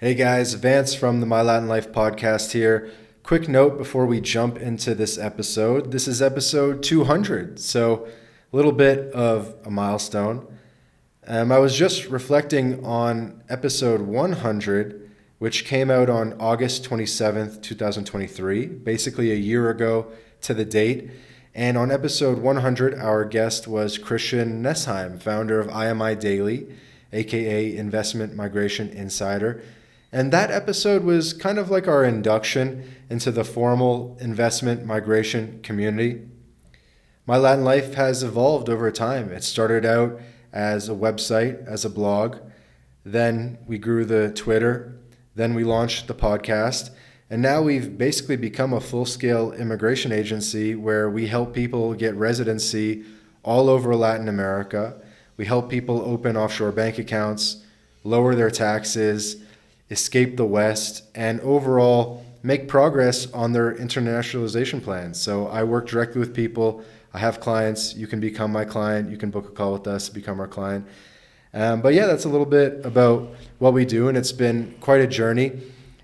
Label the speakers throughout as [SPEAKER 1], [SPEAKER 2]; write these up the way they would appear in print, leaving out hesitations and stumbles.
[SPEAKER 1] Hey guys, Vance from the My Latin Life podcast here. Quick note before we jump into this episode. This is episode 200, so a little bit of a milestone. I was just reflecting on episode 100, which came out on August 27th, 2023, basically a year ago to the date. And on episode 100, our guest was Christian Nessheim, founder of IMI Daily, aka Investment Migration Insider. And that episode was kind of like our induction into the formal investment migration community. My Latin Life has evolved over time. It started out as a website, as a blog. Then we grew the Twitter. Then we launched the podcast. And now we've basically become a full scale immigration agency where we help people get residency all over Latin America. We help people open offshore bank accounts, lower their taxes, escape the West, and overall make progress on their internationalization plans. So I work directly with people. I have clients. You can become my client. You can book a call with us, become our client. But yeah, that's a little bit about what we do, and it's been quite a journey.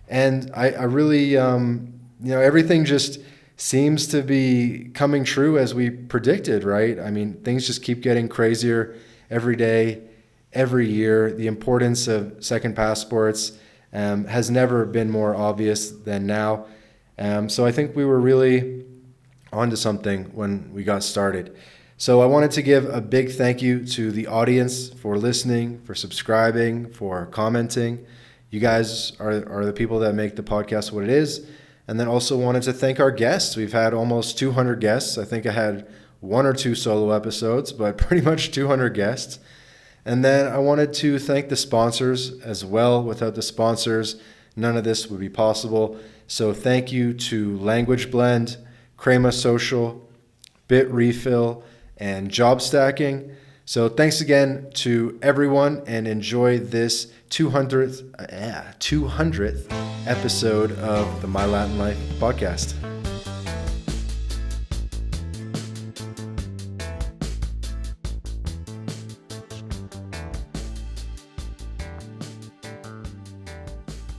[SPEAKER 1] And I really, everything just seems to be coming true as we predicted, right? I mean, things just keep getting crazier every day, every year. The importance of second passports has never been more obvious than now. So I think we were really onto something when we got started. So I wanted to give a big thank you to the audience for listening, for subscribing, for commenting. You guys are the people that make the podcast what it is. And then also wanted to thank our guests. We've had almost 200 guests. I think I had one or two solo episodes, but pretty much 200 guests. And then I wanted to thank the sponsors as well. Without the sponsors, none of this would be possible. So thank you to Language Blend, Crema Social, Bit Refill, and Job Stacking. So thanks again to everyone and enjoy this 200th episode of the My Latin Life podcast.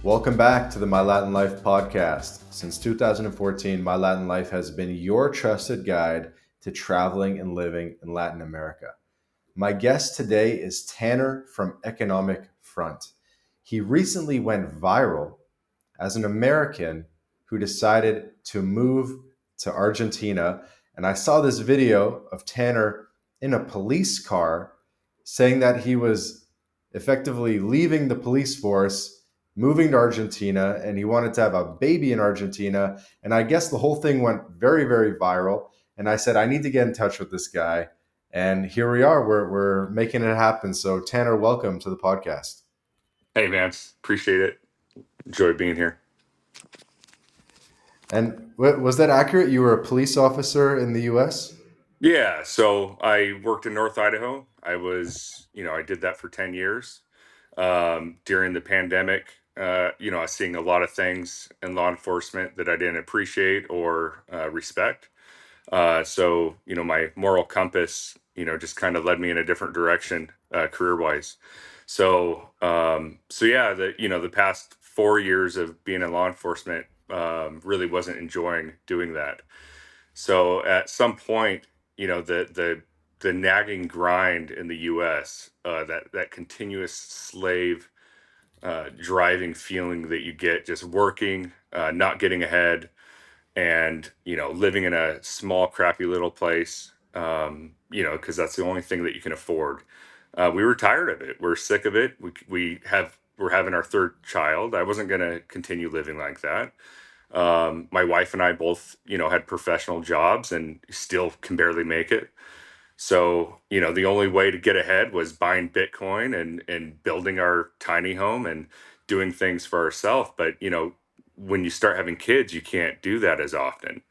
[SPEAKER 1] Welcome back to the My Latin Life podcast. Since 2014, My Latin Life has been your trusted guide to traveling and living in Latin America. My guest today is Tanner from Economic Front. He recently went viral as an American who decided to move to Argentina. And I saw this video of Tanner in a police car saying that he was effectively leaving the police force, moving to Argentina, and he wanted to have a baby in Argentina. And I guess the whole thing went very, very viral. And I said, I need to get in touch with this guy. And here we are. We're making it happen. So Tanner, welcome to the podcast.
[SPEAKER 2] Hey, Vance. Appreciate it. Enjoy being here.
[SPEAKER 1] And was that accurate? You were a police officer in the U.S.?
[SPEAKER 2] Yeah, so I worked in North Idaho. I did that for 10 years. During the pandemic, I was seeing a lot of things in law enforcement that I didn't appreciate or respect. My moral compass, just kind of led me in a different direction, career-wise. The past 4 years of being in law enforcement, really wasn't enjoying doing that. So at some point, the nagging grind in the U.S., that continuous slave driving feeling that you get just working, not getting ahead, and living in a small, crappy little place, because that's the only thing that you can afford. We were tired of it. We're sick of it. We're having our third child. I wasn't going to continue living like that. My wife and I both, had professional jobs and still can barely make it. So, the only way to get ahead was buying Bitcoin and building our tiny home and doing things for ourselves. But, when you start having kids, you can't do that as often.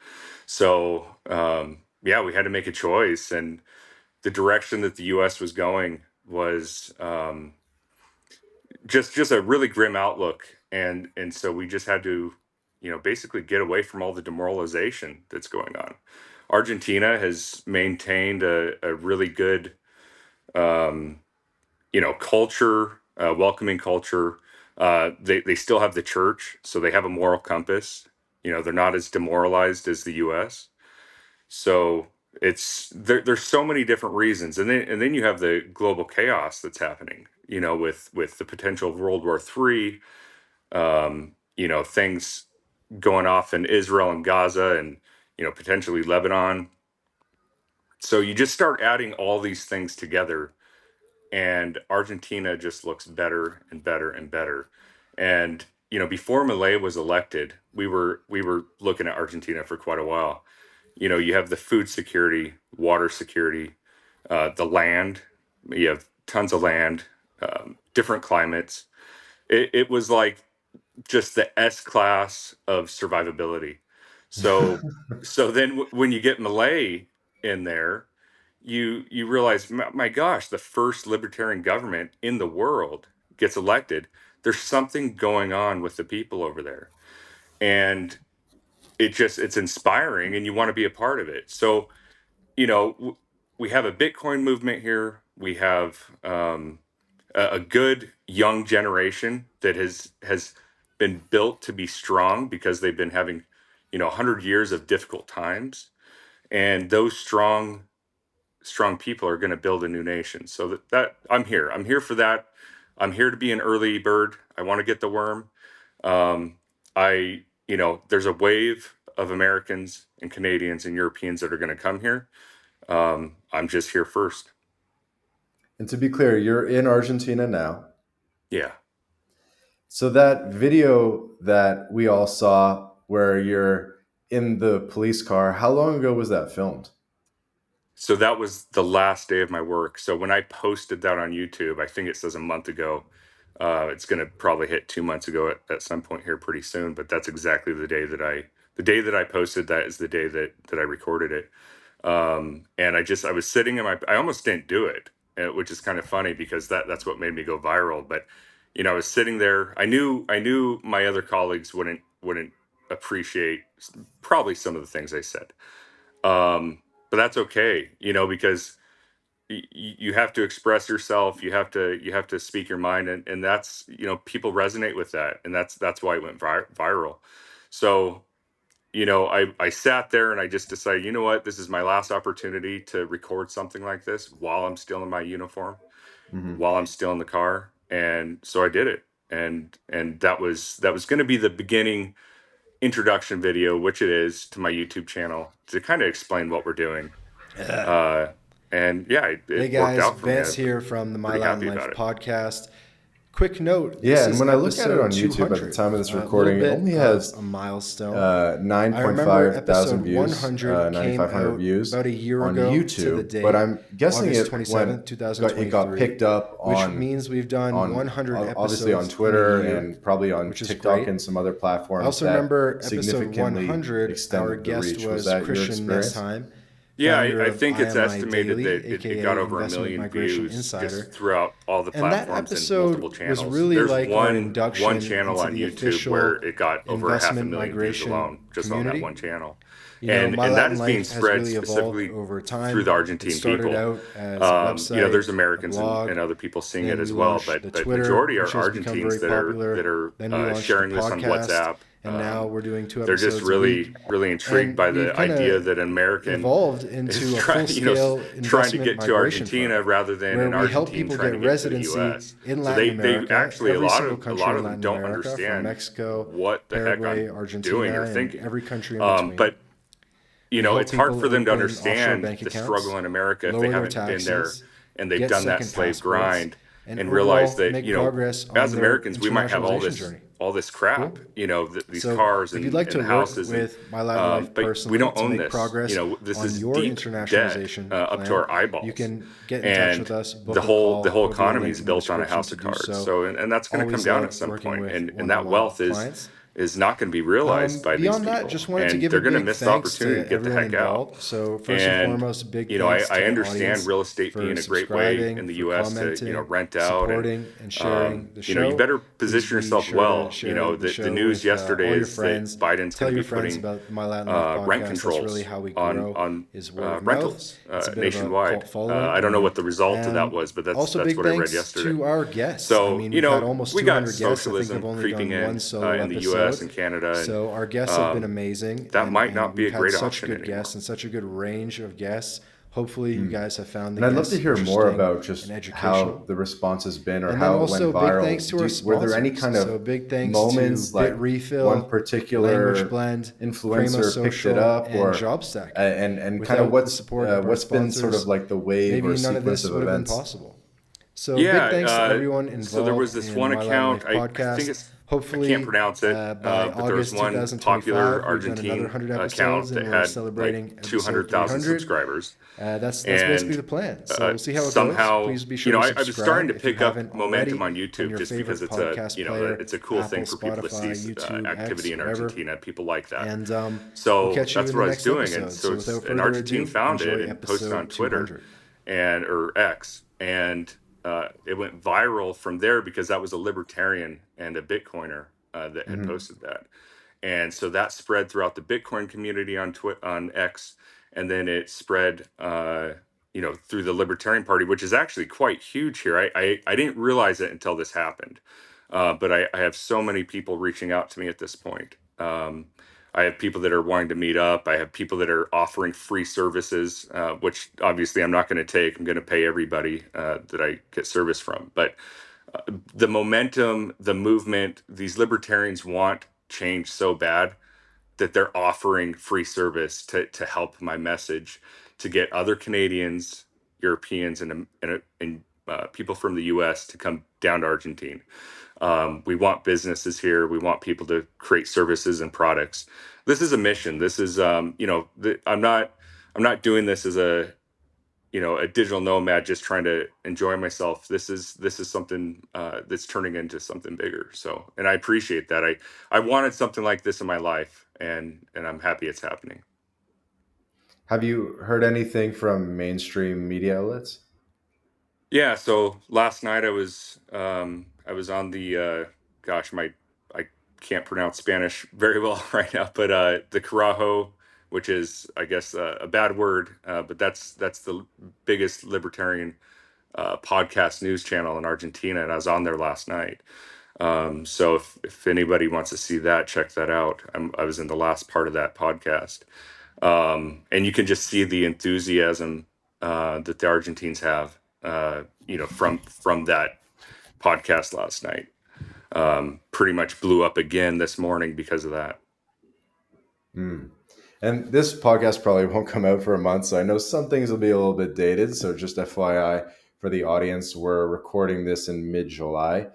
[SPEAKER 2] So, we had to make a choice. And the direction that the U.S. was going was just a really grim outlook. And so we just had to, basically get away from all the demoralization that's going on. Argentina has maintained a really good, culture, welcoming culture. They still have the church, so they have a moral compass. They're not as demoralized as the U.S. So there's so many different reasons, and then you have the global chaos that's happening. With the potential of World War III, things going off in Israel and Gaza, and potentially Lebanon. So you just start adding all these things together, and Argentina just looks better and better and better. And before Milei was elected, we were looking at Argentina for quite a while. You have the food security, water security, the land. You have tons of land, different climates. It was like just the S class of survivability. So so then when you get Malay in there, you realize, my gosh, the first libertarian government in the world gets elected. There's something going on with the people over there, and it's inspiring, and you want to be a part of it. So we have a Bitcoin movement here. We have a good young generation that has been built to be strong because they've been having 100 years of difficult times, and those strong people are going to build a new nation. So that I'm here for that. I'm here to be an early bird. I want to get the worm. There's a wave of Americans and Canadians and Europeans that are going to come here. I'm just here first.
[SPEAKER 1] And to be clear, you're in Argentina now.
[SPEAKER 2] Yeah.
[SPEAKER 1] So that video that we all saw where you're in the police car, how long ago was that filmed?
[SPEAKER 2] So that was the last day of my work. So when I posted that on YouTube, I think it says a month ago. It's going to probably hit 2 months ago at some point here pretty soon. But that's exactly the day that I posted that is the day that I recorded it. And I was sitting I almost didn't do it, which is kind of funny because that's what made me go viral. But I was sitting there. I knew my other colleagues wouldn't appreciate probably some of the things I said. But that's okay, because you have to express yourself. You have to speak your mind, and that's people resonate with that, and that's why it went viral. So I sat there and I just decided, what, this is my last opportunity to record something like this while I'm still in my uniform,
[SPEAKER 1] Mm-hmm.
[SPEAKER 2] while I'm still in the car, and so I did it, and that was going to be the beginning introduction video, which it is, to my YouTube channel, to kind of explain what we're doing. Uh, and yeah,
[SPEAKER 1] Hey
[SPEAKER 2] it worked
[SPEAKER 1] guys,
[SPEAKER 2] out for me.
[SPEAKER 1] Vance
[SPEAKER 2] I'm
[SPEAKER 1] here from the My
[SPEAKER 2] pretty
[SPEAKER 1] Latin
[SPEAKER 2] happy
[SPEAKER 1] Life
[SPEAKER 2] about it.
[SPEAKER 1] podcast. Quick note, Yeah, this and is when I look at it
[SPEAKER 2] Oh,
[SPEAKER 1] on
[SPEAKER 2] yeah.
[SPEAKER 1] YouTube at the episode
[SPEAKER 2] YouTube
[SPEAKER 1] time of this 200, a little recording, it bit only of has
[SPEAKER 2] has
[SPEAKER 1] a milestone. I remember 9.5 thousand
[SPEAKER 2] episode
[SPEAKER 1] views,
[SPEAKER 2] 100
[SPEAKER 1] 9,500
[SPEAKER 2] came out
[SPEAKER 1] views
[SPEAKER 2] about a year
[SPEAKER 1] on
[SPEAKER 2] ago to the
[SPEAKER 1] YouTube, but
[SPEAKER 2] date,
[SPEAKER 1] I'm guessing
[SPEAKER 2] August
[SPEAKER 1] it went
[SPEAKER 2] 27th,
[SPEAKER 1] it got
[SPEAKER 2] 2023,
[SPEAKER 1] picked up
[SPEAKER 2] which means we've done
[SPEAKER 1] on
[SPEAKER 2] 100
[SPEAKER 1] obviously on
[SPEAKER 2] episodes in a
[SPEAKER 1] Twitter
[SPEAKER 2] year,
[SPEAKER 1] and probably on
[SPEAKER 2] which is
[SPEAKER 1] TikTok
[SPEAKER 2] great.
[SPEAKER 1] and some other
[SPEAKER 2] I
[SPEAKER 1] platforms
[SPEAKER 2] also
[SPEAKER 1] that
[SPEAKER 2] remember episode
[SPEAKER 1] significantly
[SPEAKER 2] 100, our
[SPEAKER 1] extended the
[SPEAKER 2] guest
[SPEAKER 1] reach. Was
[SPEAKER 2] was
[SPEAKER 1] that your
[SPEAKER 2] Christian
[SPEAKER 1] experience?
[SPEAKER 2] Nesheim, Yeah,
[SPEAKER 1] founder
[SPEAKER 2] I
[SPEAKER 1] of
[SPEAKER 2] think it's
[SPEAKER 1] IMI
[SPEAKER 2] estimated
[SPEAKER 1] Daily,
[SPEAKER 2] that it got
[SPEAKER 1] aka
[SPEAKER 2] over a
[SPEAKER 1] Investment
[SPEAKER 2] million
[SPEAKER 1] Migration
[SPEAKER 2] views
[SPEAKER 1] Insider.
[SPEAKER 2] just throughout all the
[SPEAKER 1] And that
[SPEAKER 2] platforms and multiple
[SPEAKER 1] episode was
[SPEAKER 2] channels.
[SPEAKER 1] really
[SPEAKER 2] There's
[SPEAKER 1] like our
[SPEAKER 2] one
[SPEAKER 1] induction
[SPEAKER 2] channel
[SPEAKER 1] into
[SPEAKER 2] on
[SPEAKER 1] the
[SPEAKER 2] YouTube where
[SPEAKER 1] official
[SPEAKER 2] it got over half a
[SPEAKER 1] investment
[SPEAKER 2] million views
[SPEAKER 1] migration
[SPEAKER 2] alone, just on that
[SPEAKER 1] community.
[SPEAKER 2] one channel.
[SPEAKER 1] My
[SPEAKER 2] And that
[SPEAKER 1] Latin
[SPEAKER 2] is being
[SPEAKER 1] life has
[SPEAKER 2] spread
[SPEAKER 1] really evolved
[SPEAKER 2] specifically
[SPEAKER 1] over
[SPEAKER 2] through the
[SPEAKER 1] time. It
[SPEAKER 2] Argentine
[SPEAKER 1] started
[SPEAKER 2] people.
[SPEAKER 1] out as a
[SPEAKER 2] There's
[SPEAKER 1] website, a
[SPEAKER 2] Americans
[SPEAKER 1] blog.
[SPEAKER 2] and other people seeing it
[SPEAKER 1] Then we
[SPEAKER 2] as well,
[SPEAKER 1] launched
[SPEAKER 2] but
[SPEAKER 1] the
[SPEAKER 2] but
[SPEAKER 1] Twitter,
[SPEAKER 2] majority are
[SPEAKER 1] which has become
[SPEAKER 2] Argentines
[SPEAKER 1] very
[SPEAKER 2] that are that
[SPEAKER 1] popular. Then we
[SPEAKER 2] are
[SPEAKER 1] launched the
[SPEAKER 2] sharing this on
[SPEAKER 1] podcast,
[SPEAKER 2] WhatsApp.
[SPEAKER 1] and now we're doing two
[SPEAKER 2] They're just
[SPEAKER 1] episodes a week.
[SPEAKER 2] really intrigued
[SPEAKER 1] And
[SPEAKER 2] by
[SPEAKER 1] we've
[SPEAKER 2] the
[SPEAKER 1] kind
[SPEAKER 2] idea
[SPEAKER 1] of
[SPEAKER 2] that an American
[SPEAKER 1] evolved
[SPEAKER 2] is
[SPEAKER 1] into a
[SPEAKER 2] trying,
[SPEAKER 1] full-scale
[SPEAKER 2] trying to
[SPEAKER 1] investment
[SPEAKER 2] get to
[SPEAKER 1] migration
[SPEAKER 2] Argentina
[SPEAKER 1] firm,
[SPEAKER 2] rather than
[SPEAKER 1] where
[SPEAKER 2] an
[SPEAKER 1] we help
[SPEAKER 2] Argentine
[SPEAKER 1] people
[SPEAKER 2] trying
[SPEAKER 1] get
[SPEAKER 2] to get to the
[SPEAKER 1] residency
[SPEAKER 2] U.S.
[SPEAKER 1] in
[SPEAKER 2] So
[SPEAKER 1] Latin
[SPEAKER 2] they
[SPEAKER 1] America,
[SPEAKER 2] actually,
[SPEAKER 1] every single
[SPEAKER 2] a
[SPEAKER 1] country
[SPEAKER 2] lot
[SPEAKER 1] in
[SPEAKER 2] of them
[SPEAKER 1] Latin
[SPEAKER 2] don't
[SPEAKER 1] America, from
[SPEAKER 2] understand
[SPEAKER 1] Mexico,
[SPEAKER 2] what the heck
[SPEAKER 1] Paraguay,
[SPEAKER 2] I'm doing
[SPEAKER 1] Argentina,
[SPEAKER 2] or
[SPEAKER 1] and
[SPEAKER 2] thinking.
[SPEAKER 1] every country in between.
[SPEAKER 2] But
[SPEAKER 1] We help
[SPEAKER 2] it's hard
[SPEAKER 1] people
[SPEAKER 2] for them to
[SPEAKER 1] open offshore
[SPEAKER 2] understand
[SPEAKER 1] bank
[SPEAKER 2] the struggle
[SPEAKER 1] accounts,
[SPEAKER 2] in America if they
[SPEAKER 1] lower their
[SPEAKER 2] haven't been there
[SPEAKER 1] taxes,
[SPEAKER 2] and they've
[SPEAKER 1] get
[SPEAKER 2] done that
[SPEAKER 1] second
[SPEAKER 2] slave
[SPEAKER 1] passports,
[SPEAKER 2] grind,
[SPEAKER 1] and
[SPEAKER 2] and realize
[SPEAKER 1] overall
[SPEAKER 2] that
[SPEAKER 1] make progress
[SPEAKER 2] as
[SPEAKER 1] on their
[SPEAKER 2] Americans we might have all
[SPEAKER 1] internationalization
[SPEAKER 2] this
[SPEAKER 1] journey.
[SPEAKER 2] crap,
[SPEAKER 1] Cool.
[SPEAKER 2] these
[SPEAKER 1] So,
[SPEAKER 2] cars
[SPEAKER 1] if you'd like
[SPEAKER 2] and
[SPEAKER 1] to
[SPEAKER 2] the
[SPEAKER 1] work
[SPEAKER 2] houses, and
[SPEAKER 1] with My Latin Life
[SPEAKER 2] but we
[SPEAKER 1] personally
[SPEAKER 2] don't
[SPEAKER 1] to
[SPEAKER 2] own
[SPEAKER 1] make
[SPEAKER 2] this.
[SPEAKER 1] progress
[SPEAKER 2] This
[SPEAKER 1] on
[SPEAKER 2] is
[SPEAKER 1] your
[SPEAKER 2] deep debt
[SPEAKER 1] internationalization
[SPEAKER 2] up to
[SPEAKER 1] plan,
[SPEAKER 2] our
[SPEAKER 1] you
[SPEAKER 2] eyeballs,
[SPEAKER 1] can get in touch with
[SPEAKER 2] and
[SPEAKER 1] us,
[SPEAKER 2] the
[SPEAKER 1] book a
[SPEAKER 2] whole
[SPEAKER 1] call. There'll be a
[SPEAKER 2] economy
[SPEAKER 1] link
[SPEAKER 2] is
[SPEAKER 1] in the
[SPEAKER 2] built on a
[SPEAKER 1] description
[SPEAKER 2] house
[SPEAKER 1] to
[SPEAKER 2] of
[SPEAKER 1] do
[SPEAKER 2] cards.
[SPEAKER 1] so.
[SPEAKER 2] So and that's going to come
[SPEAKER 1] Always
[SPEAKER 2] down at
[SPEAKER 1] love
[SPEAKER 2] some
[SPEAKER 1] working
[SPEAKER 2] point,
[SPEAKER 1] with
[SPEAKER 2] and that
[SPEAKER 1] one-on-one
[SPEAKER 2] wealth is
[SPEAKER 1] clients.
[SPEAKER 2] is not going to be realized by these
[SPEAKER 1] Beyond that,
[SPEAKER 2] people,
[SPEAKER 1] just wanted to
[SPEAKER 2] and
[SPEAKER 1] give a
[SPEAKER 2] they're going to
[SPEAKER 1] big
[SPEAKER 2] miss the
[SPEAKER 1] thanks
[SPEAKER 2] opportunity to
[SPEAKER 1] to
[SPEAKER 2] get the
[SPEAKER 1] everyone
[SPEAKER 2] heck out.
[SPEAKER 1] involved. So first and
[SPEAKER 2] And
[SPEAKER 1] foremost, a big
[SPEAKER 2] you know,
[SPEAKER 1] thanks
[SPEAKER 2] I
[SPEAKER 1] to the
[SPEAKER 2] understand
[SPEAKER 1] audience
[SPEAKER 2] real estate
[SPEAKER 1] for
[SPEAKER 2] being a great way in
[SPEAKER 1] subscribing,
[SPEAKER 2] the
[SPEAKER 1] for
[SPEAKER 2] U.S. to, you know,
[SPEAKER 1] commenting,
[SPEAKER 2] rent out, and
[SPEAKER 1] supporting, and sharing the
[SPEAKER 2] you know, you
[SPEAKER 1] show.
[SPEAKER 2] better
[SPEAKER 1] Please
[SPEAKER 2] position
[SPEAKER 1] be
[SPEAKER 2] yourself
[SPEAKER 1] sure to
[SPEAKER 2] well. You
[SPEAKER 1] share
[SPEAKER 2] know,
[SPEAKER 1] the
[SPEAKER 2] the
[SPEAKER 1] show
[SPEAKER 2] news
[SPEAKER 1] with
[SPEAKER 2] yesterday
[SPEAKER 1] all your
[SPEAKER 2] is that
[SPEAKER 1] friends.
[SPEAKER 2] Biden's
[SPEAKER 1] Tell
[SPEAKER 2] going to
[SPEAKER 1] your
[SPEAKER 2] be
[SPEAKER 1] friends
[SPEAKER 2] putting
[SPEAKER 1] about the My Latin Life
[SPEAKER 2] rent
[SPEAKER 1] podcast. That's really
[SPEAKER 2] controls
[SPEAKER 1] how we
[SPEAKER 2] on
[SPEAKER 1] grow, is word of mouth.
[SPEAKER 2] rentals
[SPEAKER 1] It's a bit of a
[SPEAKER 2] nationwide.
[SPEAKER 1] cult following.
[SPEAKER 2] I don't know what the result of that
[SPEAKER 1] And
[SPEAKER 2] was, but
[SPEAKER 1] also,
[SPEAKER 2] that's
[SPEAKER 1] big
[SPEAKER 2] what I read
[SPEAKER 1] thanks
[SPEAKER 2] yesterday.
[SPEAKER 1] to our guests. I
[SPEAKER 2] So,
[SPEAKER 1] mean,
[SPEAKER 2] you
[SPEAKER 1] we've had
[SPEAKER 2] know,
[SPEAKER 1] almost
[SPEAKER 2] we got
[SPEAKER 1] 200 guests. I think I've
[SPEAKER 2] socialism
[SPEAKER 1] only
[SPEAKER 2] creeping
[SPEAKER 1] done one
[SPEAKER 2] in
[SPEAKER 1] solo
[SPEAKER 2] in the U.S.
[SPEAKER 1] episode.
[SPEAKER 2] and Canada, and
[SPEAKER 1] So our guests have been amazing,
[SPEAKER 2] that might
[SPEAKER 1] and
[SPEAKER 2] not be
[SPEAKER 1] we've
[SPEAKER 2] a
[SPEAKER 1] had
[SPEAKER 2] great
[SPEAKER 1] such
[SPEAKER 2] option
[SPEAKER 1] good
[SPEAKER 2] anymore.
[SPEAKER 1] guests and such a good range of guests. Hopefully, you guys have found the
[SPEAKER 3] And I'd love to
[SPEAKER 1] guests
[SPEAKER 3] hear more
[SPEAKER 1] interesting
[SPEAKER 3] about
[SPEAKER 1] and
[SPEAKER 3] just how
[SPEAKER 1] educational.
[SPEAKER 3] the response has been or
[SPEAKER 1] And then
[SPEAKER 3] how it went
[SPEAKER 1] also big thanks
[SPEAKER 3] viral.
[SPEAKER 1] to our
[SPEAKER 3] Were there any
[SPEAKER 1] sponsors.
[SPEAKER 3] kind
[SPEAKER 1] So
[SPEAKER 3] of
[SPEAKER 1] big thanks to
[SPEAKER 3] moments
[SPEAKER 1] Bit
[SPEAKER 3] like one
[SPEAKER 1] Refill, Language
[SPEAKER 3] particular
[SPEAKER 1] Blend, Primo
[SPEAKER 3] influencer picked it
[SPEAKER 1] Social,
[SPEAKER 3] up,
[SPEAKER 1] and
[SPEAKER 3] or
[SPEAKER 1] JobStack.
[SPEAKER 3] and kind of
[SPEAKER 1] Without the support of our
[SPEAKER 3] what's been sort of
[SPEAKER 1] sponsors,
[SPEAKER 3] like the wave or
[SPEAKER 1] maybe none of
[SPEAKER 3] sequence
[SPEAKER 1] this
[SPEAKER 3] of
[SPEAKER 1] would have been
[SPEAKER 3] events?
[SPEAKER 1] possible. So big
[SPEAKER 2] Yeah,
[SPEAKER 1] thanks to everyone
[SPEAKER 2] so there was
[SPEAKER 1] involved
[SPEAKER 2] this
[SPEAKER 1] in
[SPEAKER 2] one
[SPEAKER 1] My Latin
[SPEAKER 2] account.
[SPEAKER 1] Life
[SPEAKER 2] I think
[SPEAKER 1] podcast.
[SPEAKER 2] it's, I can't
[SPEAKER 1] Hopefully,
[SPEAKER 2] pronounce it,
[SPEAKER 1] by
[SPEAKER 2] but there was
[SPEAKER 1] August
[SPEAKER 2] one popular
[SPEAKER 1] 2025, we've done another
[SPEAKER 2] Argentine
[SPEAKER 1] 100 episodes,
[SPEAKER 2] account
[SPEAKER 1] and
[SPEAKER 2] that
[SPEAKER 1] we're
[SPEAKER 2] had like
[SPEAKER 1] celebrating episode
[SPEAKER 2] 200,000
[SPEAKER 1] 300.
[SPEAKER 2] subscribers.
[SPEAKER 1] That's basically
[SPEAKER 2] And
[SPEAKER 1] the plan. So we'll see how it goes.
[SPEAKER 2] somehow,
[SPEAKER 1] Please be
[SPEAKER 2] you
[SPEAKER 1] sure
[SPEAKER 2] know,
[SPEAKER 1] to
[SPEAKER 2] I was starting
[SPEAKER 1] subscribe
[SPEAKER 2] to
[SPEAKER 1] if you
[SPEAKER 2] pick up
[SPEAKER 1] haven't
[SPEAKER 2] momentum
[SPEAKER 1] already
[SPEAKER 2] on
[SPEAKER 1] on
[SPEAKER 2] YouTube
[SPEAKER 1] your
[SPEAKER 2] just because
[SPEAKER 1] favorite
[SPEAKER 2] it's a,
[SPEAKER 1] podcast
[SPEAKER 2] you know,
[SPEAKER 1] player,
[SPEAKER 2] it's a cool
[SPEAKER 1] Apple,
[SPEAKER 2] thing for people to see
[SPEAKER 1] Spotify, YouTube,
[SPEAKER 2] activity
[SPEAKER 1] X,
[SPEAKER 2] in
[SPEAKER 1] wherever.
[SPEAKER 2] Argentina. People like that.
[SPEAKER 1] And we'll
[SPEAKER 2] So
[SPEAKER 1] catch you
[SPEAKER 2] that's
[SPEAKER 1] in the
[SPEAKER 2] what I was
[SPEAKER 1] next
[SPEAKER 2] doing. And
[SPEAKER 1] episode.
[SPEAKER 2] so
[SPEAKER 1] So
[SPEAKER 2] it's
[SPEAKER 1] without
[SPEAKER 2] an
[SPEAKER 1] further
[SPEAKER 2] Argentine
[SPEAKER 1] ado,
[SPEAKER 2] found it
[SPEAKER 1] enjoy
[SPEAKER 2] and posted on
[SPEAKER 1] episode
[SPEAKER 2] Twitter
[SPEAKER 1] 200.
[SPEAKER 2] and or X, and it went viral from there because that was a libertarian and a Bitcoiner that had
[SPEAKER 3] Hmm.
[SPEAKER 2] posted that, and so that spread throughout the Bitcoin community on on X, and then it spread, you know, through the Libertarian Party, which is actually quite huge here. I didn't realize it until this happened, but I have so many people reaching out to me at this point. I have people that are wanting to meet up. I have people that are offering free services, which obviously I'm not going to take. I'm going to pay everybody that I get service from. But the momentum, the movement, these libertarians want change so bad that they're offering free service to help my message to get other Canadians, Europeans, and people from the U.S. to come down to Argentina. We want businesses here. We want people to create services and products. This is a mission. This is, you know, I'm not doing this as a, you know, a digital nomad just trying to enjoy myself. This is something that's turning into something bigger. So, and I appreciate that. I wanted something like this in my life, and I'm happy it's happening.
[SPEAKER 3] Have you heard anything from mainstream media outlets?
[SPEAKER 2] Yeah. So last night I was on the gosh, my I can't pronounce Spanish very well right now, but the Carajo, which is I guess a bad word, but that's the biggest libertarian podcast news channel in Argentina, and I was on there last night. So if anybody wants to see that, check that out. I was in the last part of that podcast, and you can just see the enthusiasm that the Argentines have, you know, from that podcast last night. Pretty much blew up again this morning because of that.
[SPEAKER 3] Hmm. And this podcast probably won't come out for a month, so I know some things will be a little bit dated. So just FYI for the audience, we're recording this in mid-July.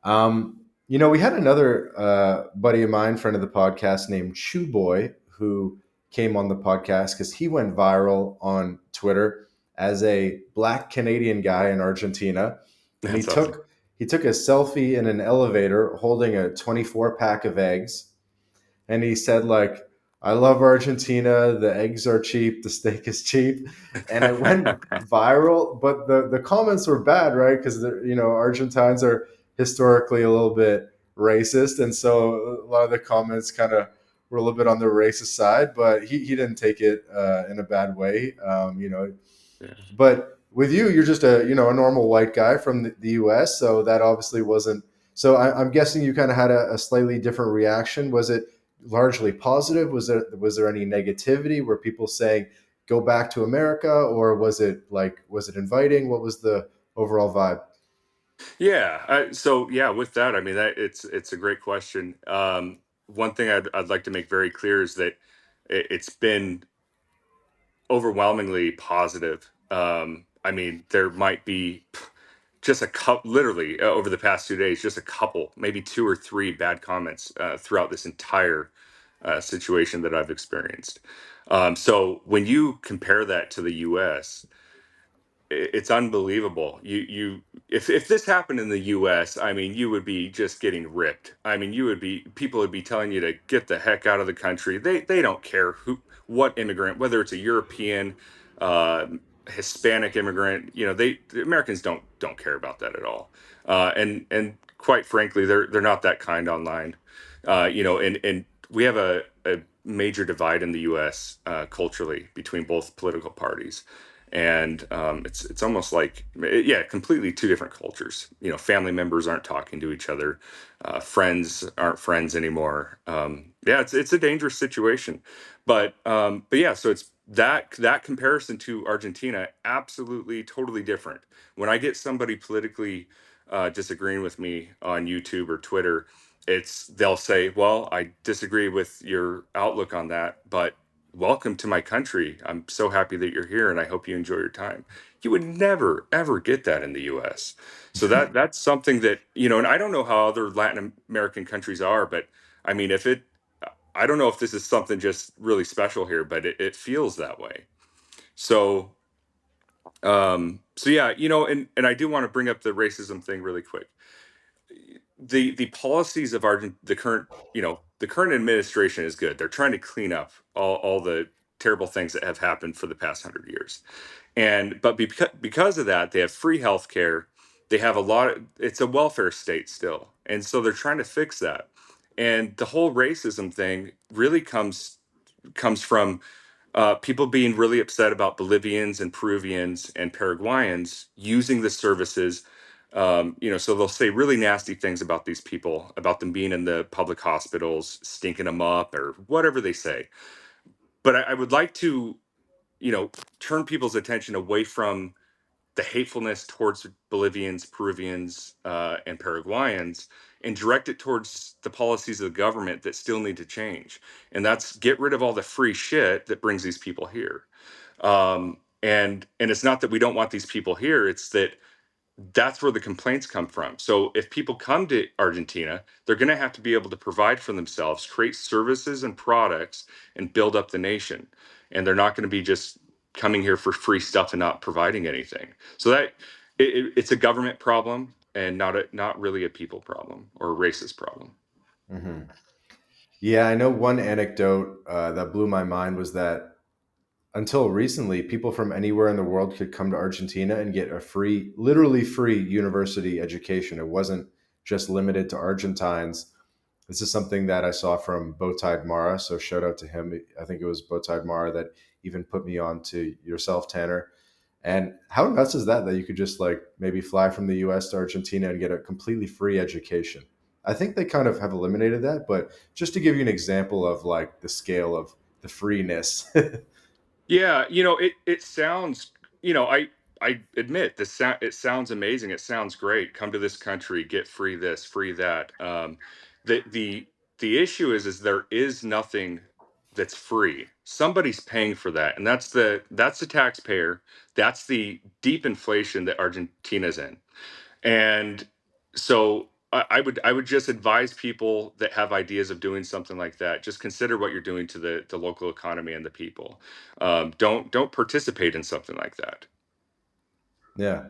[SPEAKER 3] You know, we had another buddy of mine, friend of the podcast, named Chew Boy, who came on the podcast because he went viral on Twitter as a Black Canadian guy in Argentina, and
[SPEAKER 2] That's awesome.
[SPEAKER 3] he took a selfie in an elevator holding a 24 pack of eggs, and he said like, I love Argentina, the eggs are cheap, the steak is cheap, and it went viral. But the comments were bad, right? Because you know, Argentines are historically a little bit racist, and so a lot of the comments kind of were a little bit on the racist side. But he didn't take it in a bad way. You know,
[SPEAKER 2] Yeah.
[SPEAKER 3] but with you, you're just a you know a normal white guy from the U.S., so that obviously wasn't. So I'm guessing you kind of had a slightly different reaction. Was it largely positive? Was there any negativity? Were people saying go back to America, or was it inviting? What was the overall vibe?
[SPEAKER 2] Yeah. So yeah, with that, I mean that it's a great question. One thing I'd like to make very clear is that it's been overwhelmingly positive. I mean, there might be just a couple, literally over the past 2 days, just a couple, maybe two or three bad comments throughout this entire situation that I've experienced. So when you compare that to the U.S., it's unbelievable. If this happened in the U.S., I mean, you would be just getting ripped. I mean, people would be telling you to get the heck out of the country. They don't care what immigrant, whether it's a European, uh, Hispanic immigrant. The Americans don't care about that at all. And quite frankly, they're not that kind online. And we have a major divide in the U.S. Culturally between both political parties, and it's almost like, yeah, completely two different cultures. Family members aren't talking to each other, friends aren't friends anymore. Yeah, it's a dangerous situation, but yeah, so it's that comparison to Argentina, absolutely totally different. When I get somebody politically disagreeing with me on YouTube or Twitter, they'll say, well, I disagree with your outlook on that, but welcome to my country. I'm so happy that you're here and I hope you enjoy your time. You would never ever get that in the US. So that's something that, and I don't know how other Latin American countries are, but I mean, I don't know if this is something just really special here, but it feels that way. So so yeah, and I do want to bring up the racism thing really quick. The policies of the current administration is good. They're trying to clean up all the terrible things that have happened for the past 100 years. But because of that, they have free health care. They have it's a welfare state still. And so they're trying to fix that. And the whole racism thing really comes from people being really upset about Bolivians and Peruvians and Paraguayans using the services. So they'll say really nasty things about these people, about them being in the public hospitals, stinking them up, or whatever they say. But I would like to, turn people's attention away from the hatefulness towards Bolivians, Peruvians, and Paraguayans, and direct it towards the policies of the government that still need to change. And that's get rid of all the free shit that brings these people here. And it's not that we don't want these people here; it's that that's where the complaints come from. So if people come to Argentina, they're going to have to be able to provide for themselves, create services and products, and build up the nation. And they're not going to be just coming here for free stuff and not providing anything. So it's a government problem and not really a people problem or a racist problem.
[SPEAKER 3] Hmm. Yeah, I know one anecdote that blew my mind was that until recently, people from anywhere in the world could come to Argentina and get a free, literally free university education. It wasn't just limited to Argentines. This is something that I saw from Bowtied Mara. So shout out to him. I think it was Bowtied Mara that even put me on to yourself, Tanner. And how nuts is that you could just like maybe fly from the US to Argentina and get a completely free education? I think they kind of have eliminated that, but just to give you an example of like the scale of the freeness.
[SPEAKER 2] Yeah, it sounds, I admit it sounds amazing. It sounds great. Come to this country, get free this, free that. The issue is there is nothing that's free. Somebody's paying for that, and that's the taxpayer. That's the deep inflation that Argentina's in. And so I would just advise people that have ideas of doing something like that. Just consider what you're doing to the local economy and the people. Don't participate in something like that.
[SPEAKER 3] Yeah.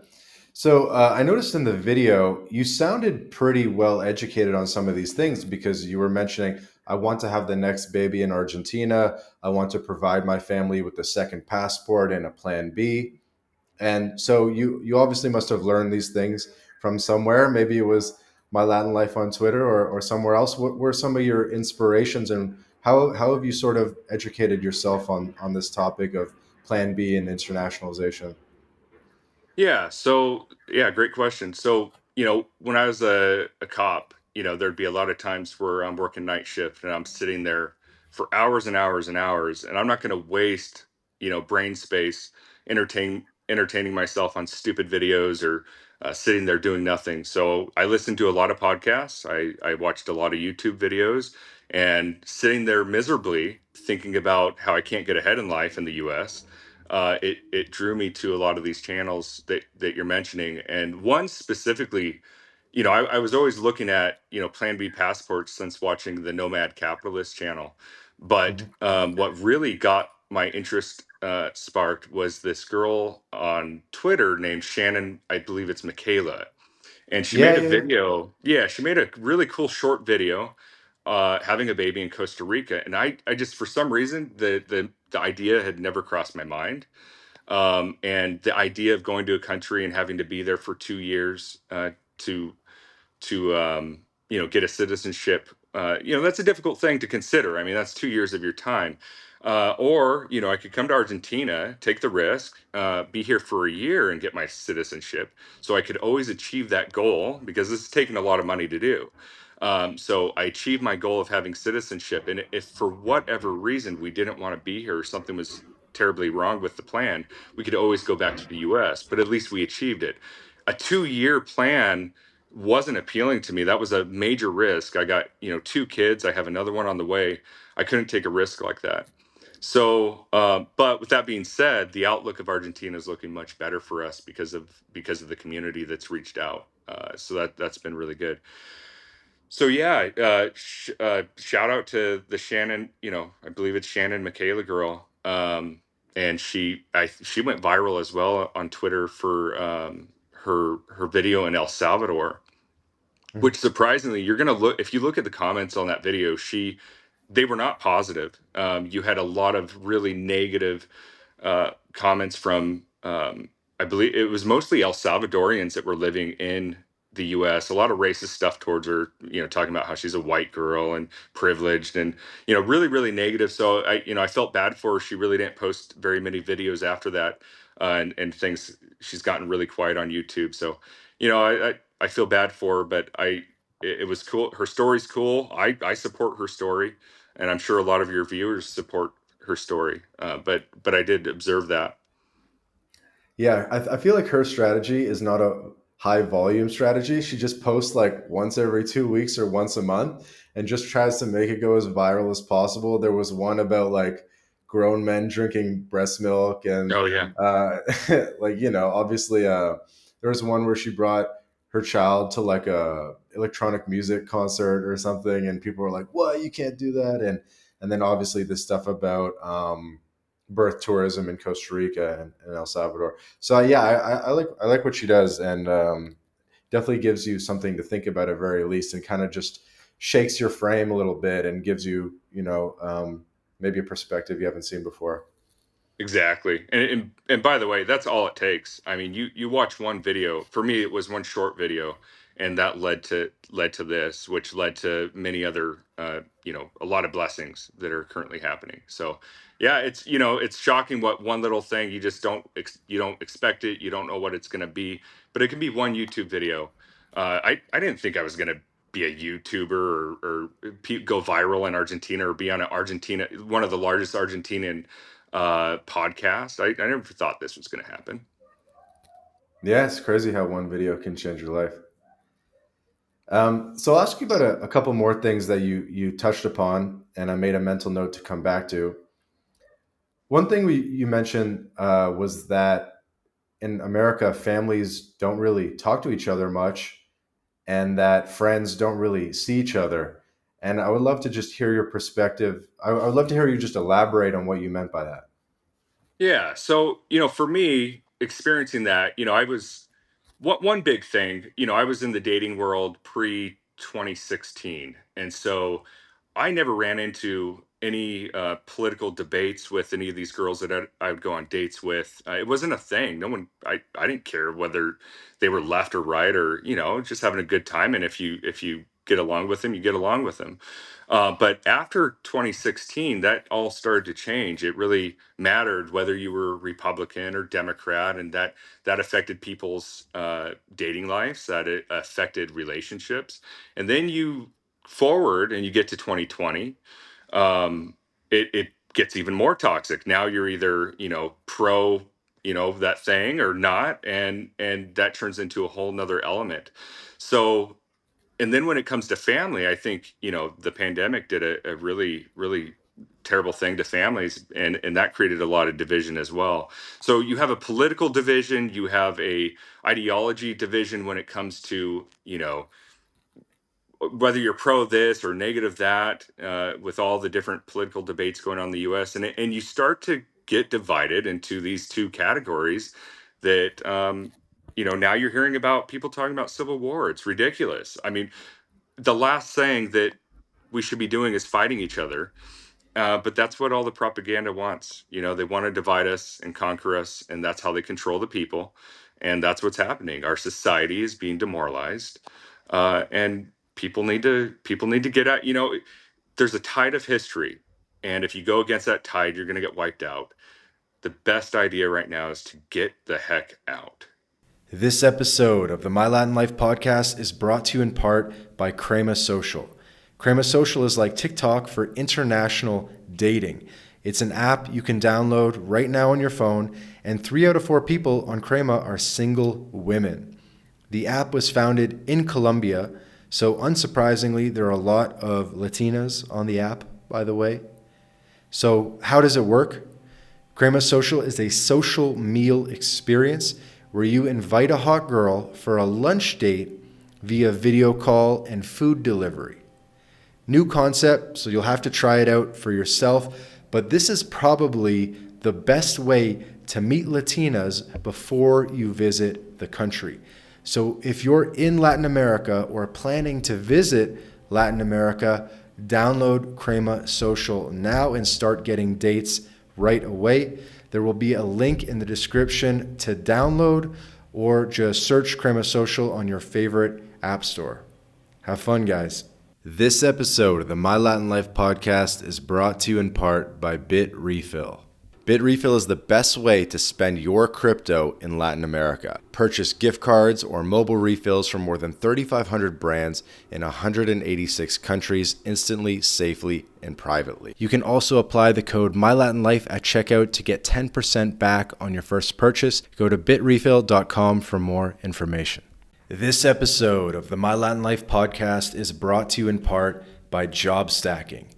[SPEAKER 3] So I noticed in the video, you sounded pretty well educated on some of these things because you were mentioning, I want to have the next baby in Argentina. I want to provide my family with a second passport and a plan B. And so you obviously must have learned these things from somewhere. Maybe it was My Latin Life on Twitter or somewhere else. What were some of your inspirations and how have you sort of educated yourself on this topic of Plan B and internationalization?
[SPEAKER 2] Yeah. So, yeah, great question. So, when I was a cop, there'd be a lot of times where I'm working night shift and I'm sitting there for hours and hours and hours, and I'm not going to waste, brain space entertaining myself on stupid videos or sitting there doing nothing. So I listened to a lot of podcasts. I watched a lot of YouTube videos and sitting there miserably thinking about how I can't get ahead in life in the US. It drew me to a lot of these channels that you're mentioning, and one specifically, I was always looking at Plan B passports since watching the Nomad Capitalist channel, but
[SPEAKER 3] Hmm.
[SPEAKER 2] what really got my interest sparked was this girl on Twitter named Shannon, I believe it's Michaela, and she
[SPEAKER 3] Yeah,
[SPEAKER 2] made a
[SPEAKER 3] yeah.
[SPEAKER 2] video. Yeah, she made a really cool short video, having a baby in Costa Rica, and I just for some reason the idea had never crossed my mind, and the idea of going to a country and having to be there for 2 years, to get a citizenship. That's a difficult thing to consider. I mean, that's 2 years of your time. Or, I could come to Argentina, take the risk, be here for a year and get my citizenship. So I could always achieve that goal because this is taking a lot of money to do. So I achieved my goal of having citizenship. And if for whatever reason we didn't want to be here, or something was terribly wrong with the plan, we could always go back to the US, but at least we achieved it. A 2-year plan wasn't appealing to me. That was a major risk. I got, 2 kids. I have another one on the way. I couldn't take a risk like that. So, but with that being said, the outlook of Argentina is looking much better for us because of the community that's reached out. So that's been really good. So yeah, shout out to the Shannon. I believe it's Shannon Michaela girl. And she went viral as well on Twitter for her video in El Salvador, which surprisingly, you're gonna look if you look at the comments on that video, they were not positive. You had a lot of really negative comments from, I believe it was mostly El Salvadorians that were living in the U.S. A lot of racist stuff towards her, talking about how she's a white girl and privileged, and really, really negative. So I felt bad for her. She really didn't post very many videos after that, and things. She's gotten really quiet on YouTube. So, I feel bad for her, but it was cool. Her story's cool. I support her story, and I'm sure a lot of your viewers support her story. But I did observe that.
[SPEAKER 3] Yeah, I feel like her strategy is not a high volume strategy. She just posts like once every 2 weeks or once a month and just tries to make it go as viral as possible. There was one about like grown men drinking breast milk and
[SPEAKER 2] Oh yeah.
[SPEAKER 3] like, obviously there was one where she brought her child to like a electronic music concert or something and people were like, "What? You can't do that." And then obviously this stuff about birth tourism in Costa Rica and El Salvador. So yeah, I like what she does, and definitely gives you something to think about at very least, and kind of just shakes your frame a little bit and gives you maybe a perspective you haven't seen before.
[SPEAKER 2] Exactly. And by the way, that's all it takes. I mean, you watch one video. For me, it was one short video, and that led to this, which led to many other, a lot of blessings that are currently happening. So, yeah, it's shocking what one little thing you just you don't expect it, you don't know what it's going to be, but it can be one YouTube video. I didn't think I was going to be a YouTuber, or go viral in Argentina, or be on one of the largest Argentinian podcast. I never thought this was going to happen.
[SPEAKER 3] Yeah, it's crazy how one video can change your life. So I'll ask you about a couple more things that you touched upon, and I made a mental note to come back to. One thing you mentioned was that in America, families don't really talk to each other much, and that friends don't really see each other. And I would love to just hear your perspective. I would love to hear you just elaborate on what you meant by that.
[SPEAKER 2] Yeah. So, for me, experiencing that, I was one big thing, I was in the dating world pre 2016. And so I never ran into any political debates with any of these girls that I would go on dates with. It wasn't a thing. No one, I didn't care whether they were left or right, or, just having a good time. And if you get along with them, you get along with them. But after 2016, that all started to change. It really mattered whether you were Republican or Democrat, and that affected people's dating lives. That it affected relationships. And then you forward and you get to 2020, it gets even more toxic. Now you're either pro that thing or not, and that turns into a whole nother element. So, and then when it comes to family, I think the pandemic did a really, really terrible thing to families, and that created a lot of division as well. So you have a political division, you have a ideology division when it comes to whether you're pro this or negative that, with all the different political debates going on in the U.S. And you start to get divided into these two categories that, now you're hearing about people talking about civil war. It's ridiculous. I mean, the last thing that we should be doing is fighting each other. But that's what all the propaganda wants. They want to divide us and conquer us, and that's how they control the people. And that's what's happening. Our society is being demoralized, and people need to get out. There's a tide of history, and if you go against that tide, you're going to get wiped out. The best idea right now is to get the heck out.
[SPEAKER 1] This episode of the My Latin Life podcast is brought to you in part by Crema Social. Crema Social is like TikTok for international dating. It's an app you can download right now on your phone, and 3 out of 4 people on Crema are single women. The app was founded in Colombia, so unsurprisingly, there are a lot of Latinas on the app, by the way. So how does it work? Crema Social is a social meal experience where you invite a hot girl for a lunch date via video call and food delivery. New concept, so you'll have to try it out for yourself, but this is probably the best way to meet Latinas before you visit the country. So if you're in Latin America or planning to visit Latin America, download Crema Social now and start getting dates right away. There will be a link in the description to download, or just search Crema Social on your favorite app store. Have fun, guys. This episode of the My Latin Life podcast is brought to you in part by BitRefill. BitRefill is the best way to spend your crypto in Latin America. Purchase gift cards or mobile refills from more than 3,500 brands in 186 countries instantly, safely, and privately. You can also apply the code MyLatinLife at checkout to get 10% back on your first purchase. Go to bitrefill.com for more information. This episode of the My Latin Life podcast is brought to you in part by Job Stacking.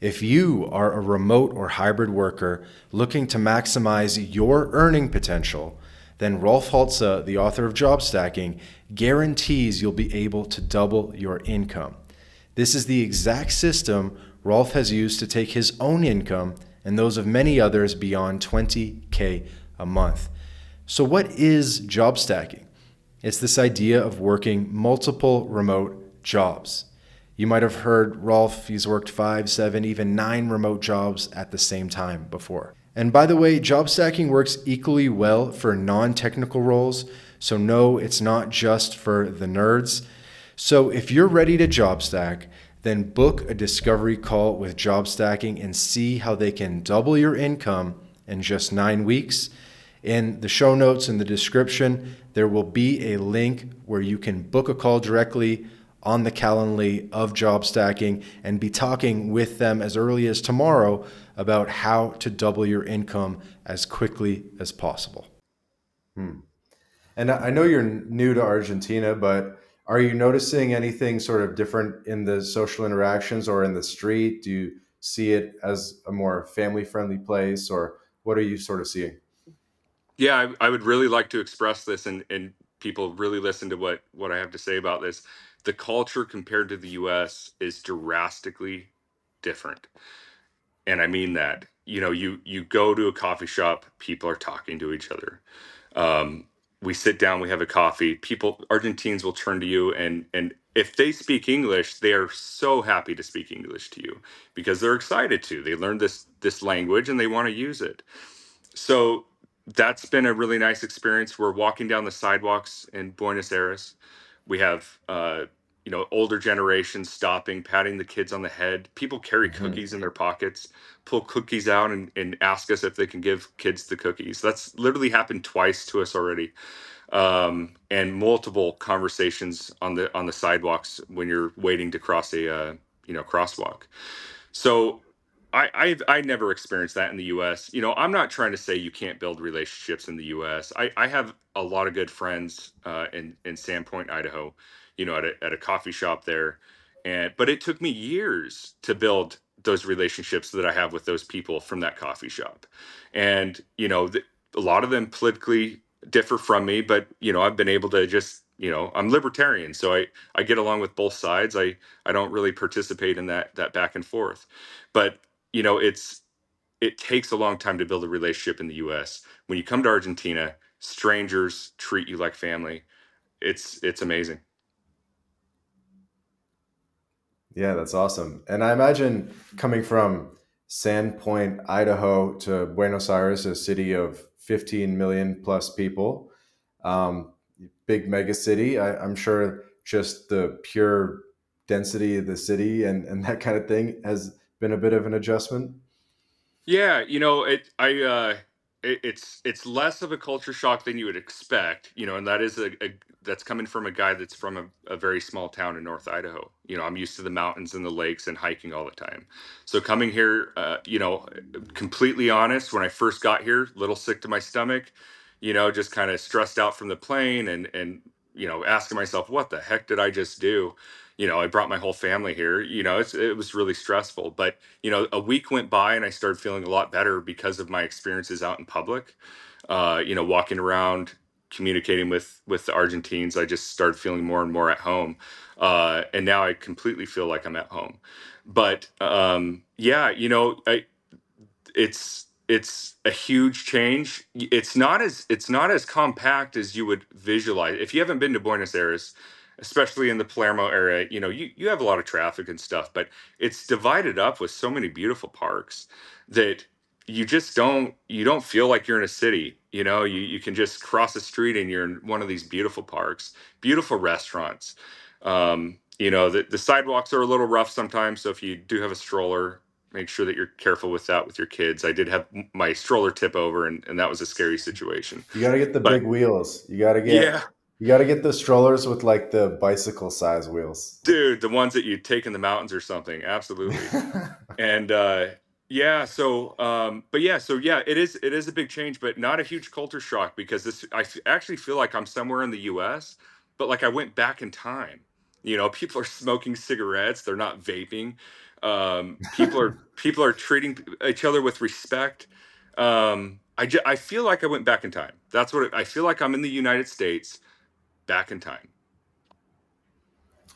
[SPEAKER 1] If you are a remote or hybrid worker looking to maximize your earning potential, then Rolf Haltze, the author of Job Stacking, guarantees you'll be able to double your income. This is the exact system Rolf has used to take his own income and those of many others beyond $20K a month. So what is job stacking? It's this idea of working multiple remote jobs. You might have heard Rolf, he's worked 5, 7, even 9 remote jobs at the same time before. And by the way, job stacking works equally well for non-technical roles. So no, it's not just for the nerds. So if you're ready to job stack, then book a discovery call with Job Stacking and see how they can double your income in just 9 weeks. In the show notes in the description, there will be a link where you can book a call directly on the Calendly of Job Stacking and be talking with them as early as tomorrow about how to double your income as quickly as possible.
[SPEAKER 3] And I know you're new to Argentina, but are you noticing anything sort of different in the social interactions or in the street? Do you see it as a more family-friendly place, or what are you sort of seeing?
[SPEAKER 2] Yeah, I would really like to express this, and people really listen to what I have to say about this. The culture compared to the US is drastically different. And I mean that. You go to a coffee shop, people are talking to each other. Um, we sit down, we have a coffee. People, Argentines will turn to you, and if they speak English, they are so happy to speak English to you because they're excited to. They learned this language and they want to use it. So that's been a really nice experience. We're walking down the sidewalks in Buenos Aires. We have older generations stopping, patting the kids on the head. People carry
[SPEAKER 3] Mhm.
[SPEAKER 2] cookies in their pockets, pull cookies out and ask us if they can give kids the cookies. That's literally happened twice to us already. And multiple conversations on the sidewalks when you're waiting to cross a crosswalk. So I never experienced that in the U.S. I'm not trying to say you can't build relationships in the U.S. I have a lot of good friends in Sandpoint, Idaho. At a coffee shop there, but it took me years to build those relationships that I have with those people from that coffee shop, and a lot of them politically differ from me, but I've been able to just I'm libertarian, so I get along with both sides. I don't really participate in that back and forth, but it's it takes a long time to build a relationship in the US. When you come to Argentina, strangers treat you like family. It's amazing.
[SPEAKER 3] Yeah, that's awesome. And I imagine coming from Sandpoint, Idaho to Buenos Aires, a city of 15 million plus people, um, big mega city. I'm sure just the pure density of the city and that kind of thing has been a bit of an adjustment.
[SPEAKER 2] Yeah, it's less of a culture shock than you would expect, and that is that's coming from a guy that's from a very small town in North Idaho. I'm used to the mountains and the lakes and hiking all the time. So coming here, completely honest, when I first got here, little sick to my stomach, just kind of stressed out from the plane and asking myself, what the heck did I just do? I brought my whole family here. It was really stressful, but a week went by and I started feeling a lot better because of my experiences out in public. Walking around, communicating with the Argentines, I just started feeling more and more at home. And now I completely feel like I'm at home. But yeah, it's a huge change. It's not as compact as you would visualize. If you haven't been to Buenos Aires, especially in the Palermo area, you have a lot of traffic and stuff, but it's divided up with so many beautiful parks that you don't feel like you're in a city. You can just cross the street and you're in one of these beautiful parks, beautiful restaurants. The sidewalks are a little rough sometimes, so if you do have a stroller, make sure that you're careful with that with your kids. I did have my stroller tip over, and that was a scary situation.
[SPEAKER 3] You got to get the
[SPEAKER 2] But
[SPEAKER 3] big wheels.
[SPEAKER 2] yeah,
[SPEAKER 3] You got to get the strollers with like the bicycle size wheels.
[SPEAKER 2] dude, the ones that you take in the mountains or something. Absolutely. And yeah, so it is a big change, but not a huge culture shock because actually feel like I'm somewhere in the US, but like I went back in time. People are smoking cigarettes, they're not vaping. People are treating each other with respect. I feel like I went back in time. That's what I feel like. I'm in the United States back in time.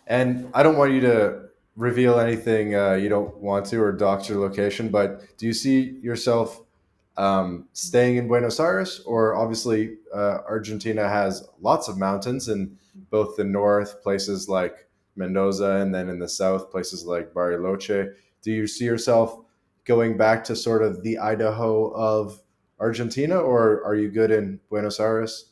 [SPEAKER 3] And I don't want you to reveal anything you don't want to or dox your location, but do you see yourself staying in Buenos Aires? Or obviously, Argentina has lots of mountains in both the north, places like Mendoza, and then in the south, places like Bariloche. Do you see yourself going back to sort of the Idaho of Argentina, or are you good in Buenos Aires?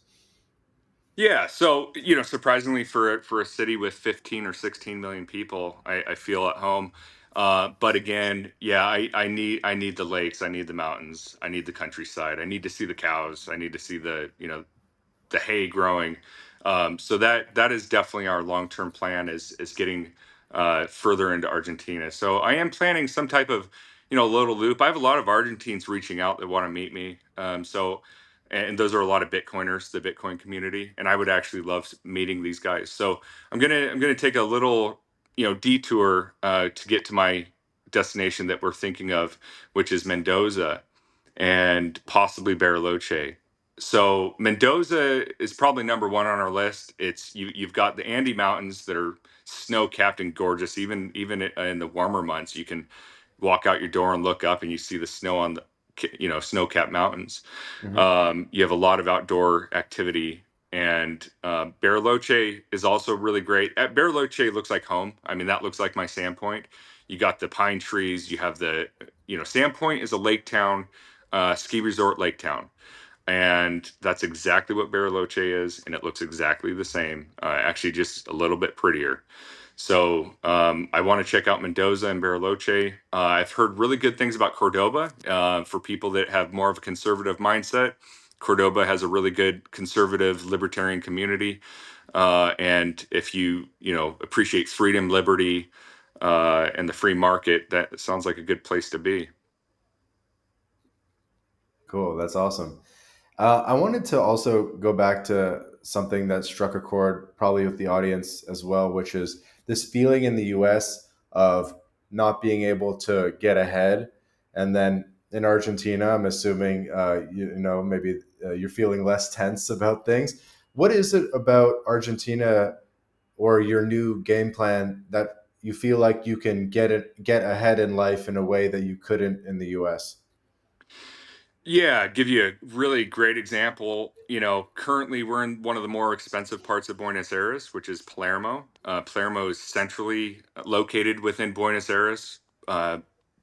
[SPEAKER 2] Yeah, so surprisingly for a city with 15 or 16 million people, I feel at home. But again, yeah, I need the lakes, I need the mountains, I need the countryside, I need to see the cows, I need to see the hay growing. So that is definitely our long term plan is getting further into Argentina. So I am planning some type of little loop. I have a lot of Argentines reaching out that want to meet me. And those are a lot of Bitcoiners, the Bitcoin community, and I would actually love meeting these guys. So I'm gonna take a little detour to get to my destination that we're thinking of, which is Mendoza and possibly Bariloche. So Mendoza is probably number one on our list. You've got the Andes Mountains that are snow capped and gorgeous. Even in the warmer months, you can walk out your door and look up and you see the snow on the snow capped mountains.
[SPEAKER 3] Mhm.
[SPEAKER 2] You have a lot of outdoor activity, and Bariloche is also really great. At Bariloche looks like home. I mean, that looks like my Sandpoint. You got the pine trees. You have Sandpoint is a lake town, ski resort lake town. And that's exactly what Bariloche is, and it looks exactly the same. Actually, just a little bit prettier. So I want to check out Mendoza and Bariloche. I've heard really good things about Cordoba. For people that have more of a conservative mindset, Cordoba has a really good conservative libertarian community. And if you appreciate freedom, liberty, and the free market, that sounds like a good place to be.
[SPEAKER 3] Cool. That's awesome. I wanted to also go back to something that struck a chord probably with the audience as well, which is this feeling in the US of not being able to get ahead. And then in Argentina, I'm assuming, maybe you're feeling less tense about things. What is it about Argentina or your new game plan that you feel like you can get ahead in life in a way that you couldn't in the US?
[SPEAKER 2] Yeah, give you a really great example. Currently we're in one of the more expensive parts of Buenos Aires, which is Palermo. Palermo is centrally located within Buenos Aires. Uh,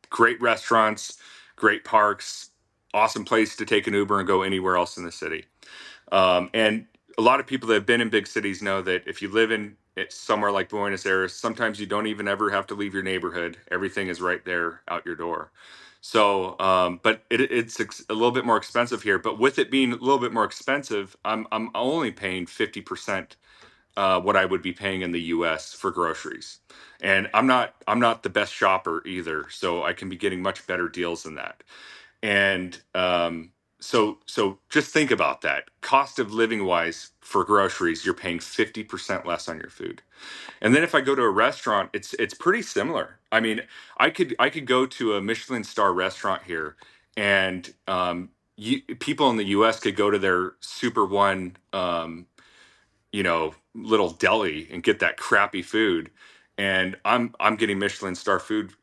[SPEAKER 2] Great restaurants, great parks, awesome place to take an Uber and go anywhere else in the city. And a lot of people that have been in big cities know that if you live in somewhere like Buenos Aires, sometimes you don't even ever have to leave your neighborhood. Everything is right there out your door. So, but it's a little bit more expensive here. But with it being a little bit more expensive, I'm only paying 50% what I would be paying in the U.S. for groceries, and I'm not the best shopper either, so I can be getting much better deals than that. And so just think about that. Cost of living wise for groceries, you're paying 50% less on your food. And then if I go to a restaurant, it's pretty similar. I mean, I could go to a Michelin star restaurant here, and people in the U.S. could go to their Super One little deli and get that crappy food, and I'm getting Michelin star food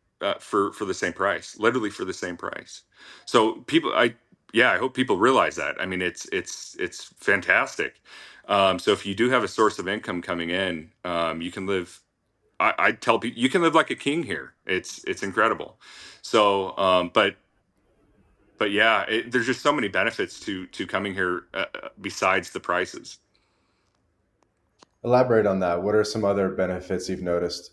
[SPEAKER 2] for the same price, literally for the same price. So people, I hope people realize that. I mean, it's fantastic. So if you do have a source of income coming in, you can live. I tell people you can live like a king here. It's incredible. So, but yeah, there's just so many benefits to coming here besides the prices.
[SPEAKER 3] Elaborate on that. What are some other benefits you've noticed?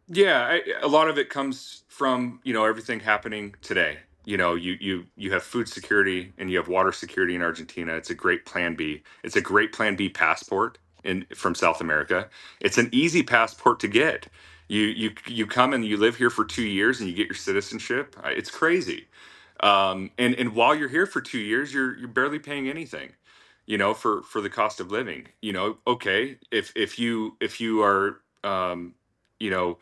[SPEAKER 2] Yeah, a lot of it comes from everything happening today. You have food security and you have water security in Argentina. It's a great Plan B. It's a great Plan B passport in from South America. It's an easy passport to get. You come and you live here for 2 years and you get your citizenship. It's crazy. And while you're here for 2 years, you're barely paying anything. For the cost of living. Okay, if you are you know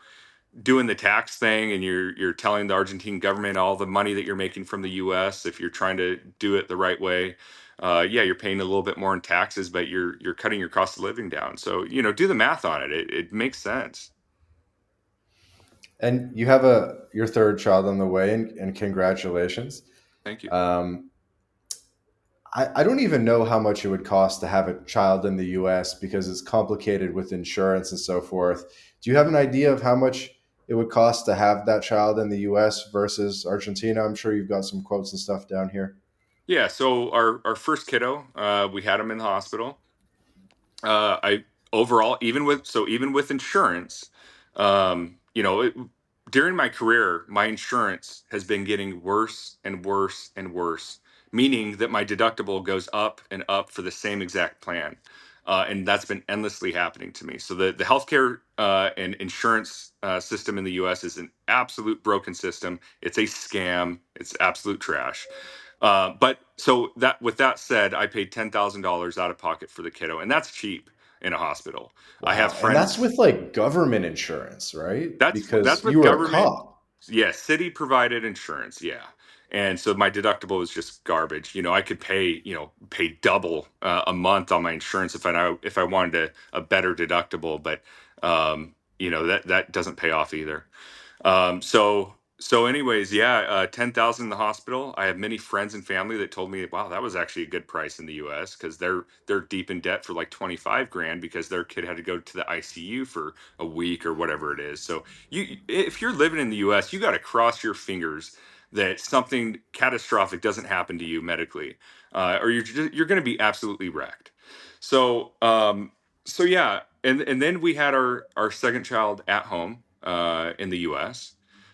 [SPEAKER 2] doing the tax thing and you're telling the Argentine government all the money that you're making from the US, if you're trying to do it the right way, yeah, you're paying a little bit more in taxes, but you're cutting your cost of living down. So, do the math on it. It makes sense.
[SPEAKER 3] And you have your third child on the way, and congratulations.
[SPEAKER 2] Thank you.
[SPEAKER 3] Um, I don't even know how much it would cost to have a child in the US because it's complicated with insurance and so forth. Do you have an idea of how much it would cost to have that child in the US versus Argentina? I'm sure you've got some quotes and stuff down here.
[SPEAKER 2] Yeah, so our first kiddo, we had him in the hospital. I overall, even with insurance, during my career, my insurance has been getting worse and worse and worse, meaning that my deductible goes up and up for the same exact plan. And that's been endlessly happening to me. So the healthcare and insurance system in the U.S. is an absolute broken system. It's a scam. It's absolute trash. But so that with that said, I paid $10,000 out of pocket for the kiddo, and that's cheap in a hospital. I have
[SPEAKER 3] Wow. And that's
[SPEAKER 2] friends.
[SPEAKER 3] with like government insurance, right?
[SPEAKER 2] That's
[SPEAKER 3] Because
[SPEAKER 2] with
[SPEAKER 3] you were a
[SPEAKER 2] government.
[SPEAKER 3] cop.
[SPEAKER 2] Yeah, city provided insurance. Yeah, and so my deductible was just garbage. I could pay double a month on my insurance if I wanted a better deductible, but that doesn't pay off either. So anyways, yeah, 10,000 in the hospital. I have many friends and family that told me, wow, that was actually a good price in the U.S. because they're deep in debt for like 25 grand because their kid had to go to the ICU for a week or whatever it is. So if you're living in the U.S., you got to cross your fingers that something catastrophic doesn't happen to you medically, or you're going to be absolutely wrecked. So yeah, and then we had our second child at home in the U.S.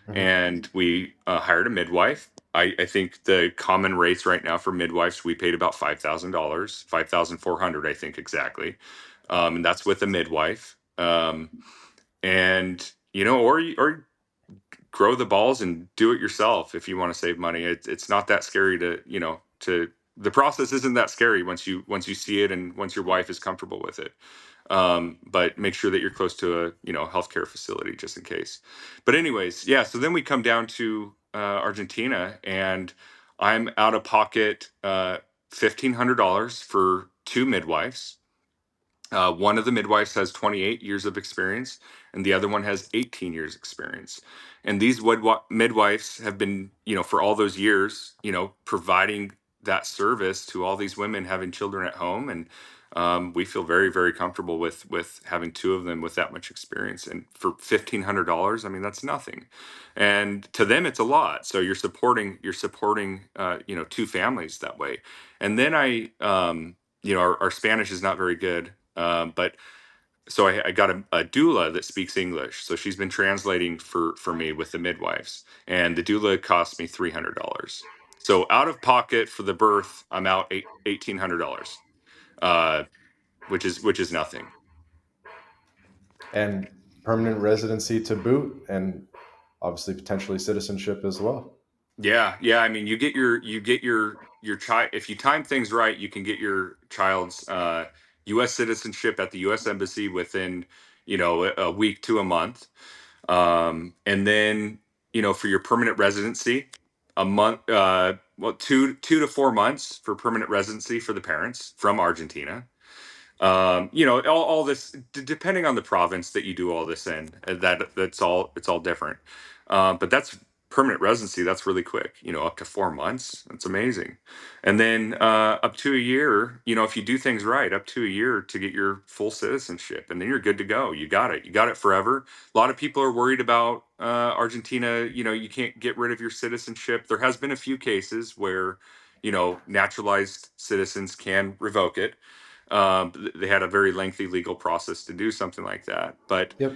[SPEAKER 3] Mhm.
[SPEAKER 2] and we hired a midwife. I think the common rates right now for midwives, we paid about $5,000, 5,400, I think exactly, and that's with a midwife. And or grow the balls and do it yourself if you want to save money. It's not that scary to the process isn't that scary once you see it and once your wife is comfortable with it. But make sure that you're close to a healthcare facility just in case. But anyways, yeah. So then we come down to Argentina, and I'm out of pocket $1,500 for two midwives. One of the midwives has 28 years of experience, and the other one has 18 years experience. And these midwives have been, for all those years, providing that service to all these women having children at home. And we feel very, very comfortable with having two of them with that much experience. And for $1,500, I mean, that's nothing. And to them, it's a lot. So you're supporting two families that way. And then our Spanish is not very good, but so I got a doula that speaks English. So she's been translating for me with the midwives, and the doula cost me $300. So out of pocket for the birth, I'm out $1,800, uh, which is nothing.
[SPEAKER 3] And permanent residency to boot, and obviously potentially citizenship as well.
[SPEAKER 2] Yeah, yeah. I mean, you get your child, if you time things right, you can get your child's U.S. citizenship at the U.S. embassy within a week to a month. And then, for your permanent residency, a month, 2 to 4 months for permanent residency for the parents from Argentina. All this, depending on the province that you do all this in, it's all different. But that's permanent residency. That's really quick, up to 4 months. That's amazing. And then up to a year, if you do things right, up to a year to get your full citizenship, and then you're good to go. You got it. You got it forever. A lot of people are worried about Argentina. You can't get rid of your citizenship. There has been a few cases where, naturalized citizens can revoke it. They had a very lengthy legal process to do something like that. But
[SPEAKER 3] Yep.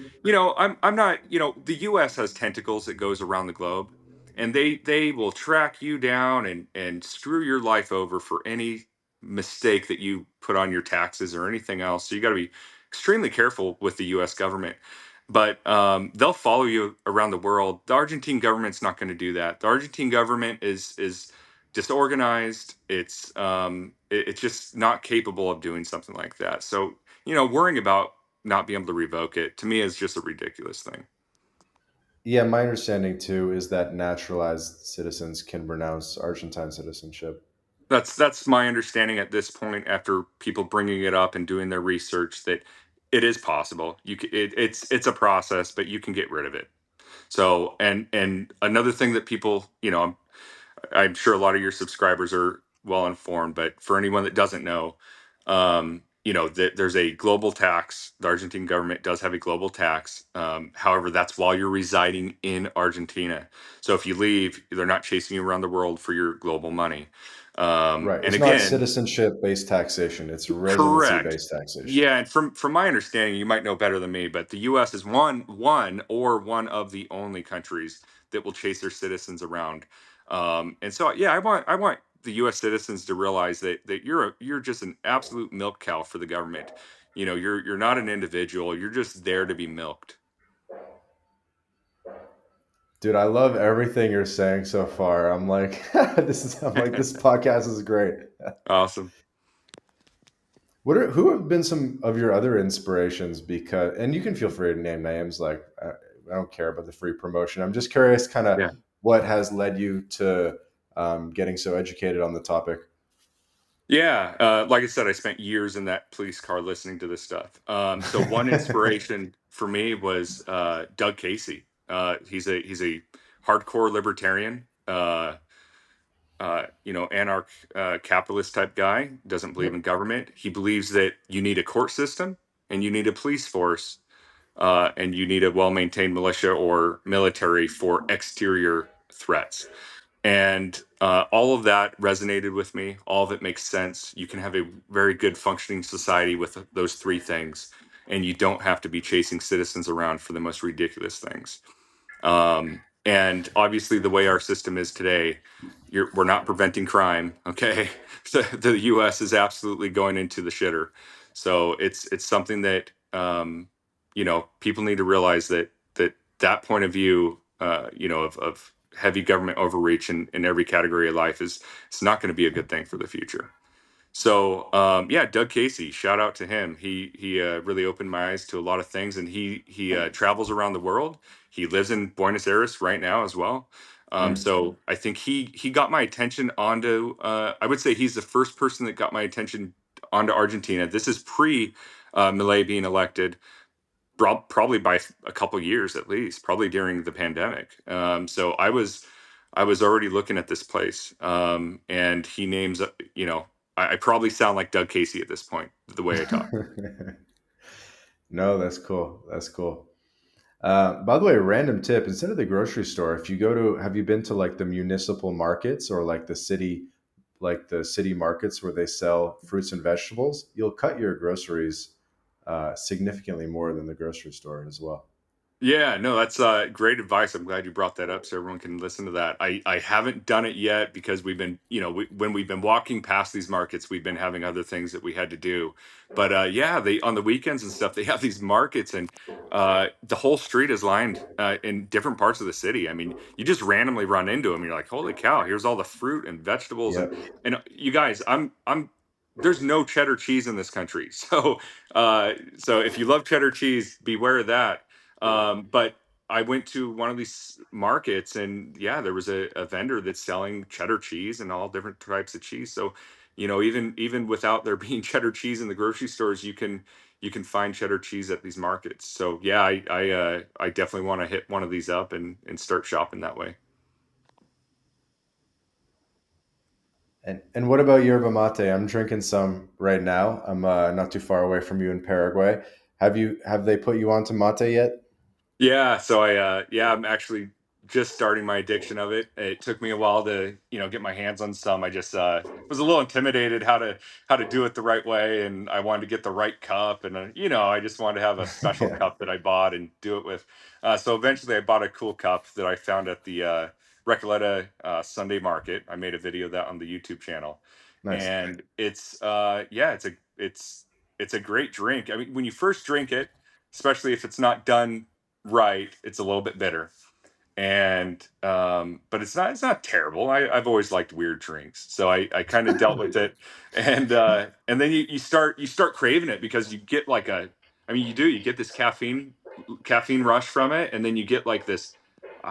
[SPEAKER 2] I'm not. The U.S. has tentacles that goes around the globe, and they will track you down and screw your life over for any mistake that you put on your taxes or anything else. So you got to be extremely careful with the U.S. government. But they'll follow you around the world. The Argentine government's not going to do that. The Argentine government is disorganized. It's just not capable of doing something like that. So worrying about not being able to revoke it to me is just a ridiculous thing.
[SPEAKER 3] Yeah, my understanding too is that naturalized citizens can renounce Argentine citizenship.
[SPEAKER 2] That's my understanding at this point after people bringing it up and doing their research that it is possible. It's a process, but you can get rid of it. So and another thing that people, I'm sure a lot of your subscribers are well informed, but for anyone that doesn't know, that there's a global tax. The Argentine government does have a global tax. However, that's while you're residing in Argentina. So if you leave, they're not chasing you around the world for your global money.
[SPEAKER 3] Right.
[SPEAKER 2] And
[SPEAKER 3] It's not
[SPEAKER 2] again,
[SPEAKER 3] citizenship based taxation, it's residency
[SPEAKER 2] correct.
[SPEAKER 3] based taxation.
[SPEAKER 2] Yeah, and from my understanding, you might know better than me, but the U.S. is one of the only countries that will chase their citizens around. And so, yeah, I want the U.S. citizens to realize that you're just an absolute milk cow for the government. You're not an individual. You're just there to be milked.
[SPEAKER 3] Dude, I love everything you're saying so far. I'm like, this podcast is great.
[SPEAKER 2] Awesome.
[SPEAKER 3] Who have been some of your other inspirations? Because, and you can feel free to name names. Like, I don't care about the free promotion. I'm just curious, kind of,
[SPEAKER 2] Yeah.
[SPEAKER 3] what has led you to getting so educated on the topic.
[SPEAKER 2] Yeah, like I said, I spent years in that police car listening to this stuff. So one inspiration for me was Doug Casey. He's a hardcore libertarian, anarch capitalist type guy. Doesn't believe
[SPEAKER 3] Yep.
[SPEAKER 2] in government. He believes that you need a court system and you need a police force, and you need a well maintained militia or military for exterior threats. And all of that resonated with me. All of it makes sense. You can have a very good functioning society with those three things, and you don't have to be chasing citizens around for the most ridiculous things. And obviously, the way our system is today, we're not preventing crime. Okay, so the U.S. is absolutely going into the shitter. So it's something that people need to realize that point of view, of heavy government overreach in every category of life is it's not going to be a good thing for the future. So yeah, Doug Casey, shout out to him. He really opened my eyes to a lot of things, and he travels around the world. He lives in Buenos Aires right now as well.
[SPEAKER 3] Mm.
[SPEAKER 2] So I think he got my attention onto. I would say he's the first person that got my attention onto Argentina. This is pre Milei being elected, probably by a couple years at least, probably during the pandemic. So I was I was already looking at this place. And he names, I probably sound like Doug Casey at this point, the way I talk.
[SPEAKER 3] No, that's cool. That's cool. By the way, random tip: instead of the grocery store, if you go to, have you been to like the municipal markets or like the city markets where they sell fruits and vegetables? You'll cut your groceries significantly more than the grocery store as well.
[SPEAKER 2] Yeah, no, that's great advice. I'm glad you brought that up so everyone can listen to that. I haven't done it yet because we've been, when we've been walking past these markets, we've been having other things that we had to do. But yeah, they on the weekends and stuff, they have these markets, and the whole street is lined in different parts of the city. I mean, you just randomly run into them. You're like, holy cow, here's all the fruit and vegetables, and
[SPEAKER 3] Yep.
[SPEAKER 2] you guys, I'm there's no cheddar cheese in this country, so if you love cheddar cheese, beware of that. But I went to one of these markets, and yeah, there was a vendor that's selling cheddar cheese and all different types of cheese. So, even without there being cheddar cheese in the grocery stores, you can find cheddar cheese at these markets. So yeah, I definitely want to hit one of these up and start shopping that way.
[SPEAKER 3] And what about yerba mate? I'm drinking some right now. I'm not too far away from you in Paraguay. Have they put you onto mate yet?
[SPEAKER 2] Yeah, so I'm actually just starting my addiction of it. It took me a while to, get my hands on some. I just was a little intimidated how to do it the right way, and I wanted to get the right cup, and I just wanted to have a special
[SPEAKER 3] Yeah.
[SPEAKER 2] cup that I bought and do it with. So eventually, I bought a cool cup that I found at the Recoleta Sunday Market. I made a video of that on the YouTube channel,
[SPEAKER 3] Nice.
[SPEAKER 2] and it's a great drink. I mean, when you first drink it, especially if it's not done right, it's a little bit bitter, and but it's not terrible. I've always liked weird drinks, so I kind of dealt with it, and then you start craving it because you get like I mean, you get this caffeine rush from it, and then you get like this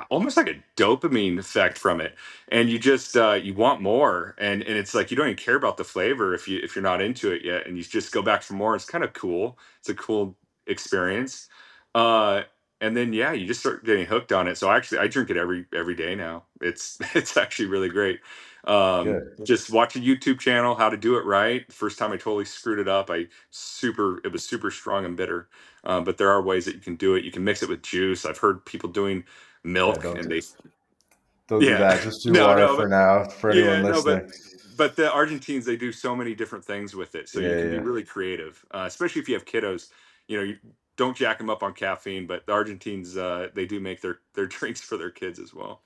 [SPEAKER 2] almost like a dopamine effect from it, and you just you want more, and it's like you don't even care about the flavor if you're not into it yet, and you just go back for more. It's kind of cool. It's a cool experience. uh and then yeah, you just start getting hooked on it. So actually, I drink it every day now. It's it's actually really great.
[SPEAKER 3] Good.
[SPEAKER 2] Just watch a YouTube channel how to do it right. First time I totally screwed it up. It was super strong and bitter. But there are ways that you can do it. You can mix it with juice. I've heard people doing
[SPEAKER 3] Yeah,
[SPEAKER 2] milk, and they
[SPEAKER 3] don't do
[SPEAKER 2] yeah.
[SPEAKER 3] that. Just do
[SPEAKER 2] No,
[SPEAKER 3] water
[SPEAKER 2] no,
[SPEAKER 3] for
[SPEAKER 2] but
[SPEAKER 3] now for anyone
[SPEAKER 2] yeah, no, but
[SPEAKER 3] listening.
[SPEAKER 2] but the Argentines, they do so many different things with it, so
[SPEAKER 3] Yeah,
[SPEAKER 2] you
[SPEAKER 3] yeah,
[SPEAKER 2] can be
[SPEAKER 3] yeah.
[SPEAKER 2] really creative, especially if you have kiddos. You don't jack them up on caffeine, but the Argentines, they do make their drinks for their kids as well.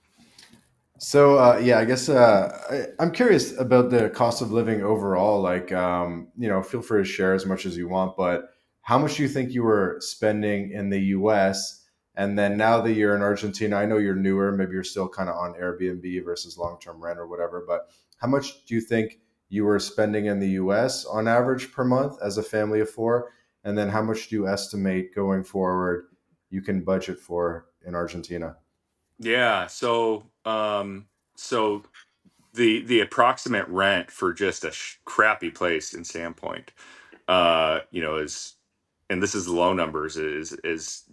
[SPEAKER 3] So yeah, I guess I'm curious about the cost of living overall. Like, feel free to share as much as you want, but how much do you think you were spending in the U.S. and then now that you're in Argentina? I know you're newer, maybe you're still kind of on Airbnb versus long-term rent or whatever, but how much do you think you were spending in the U.S. on average per month as a family of four, and then how much do you estimate going forward you can budget for in Argentina?
[SPEAKER 2] Yeah, so the approximate rent for just a crappy place in Sandpoint, is, and this is low numbers, is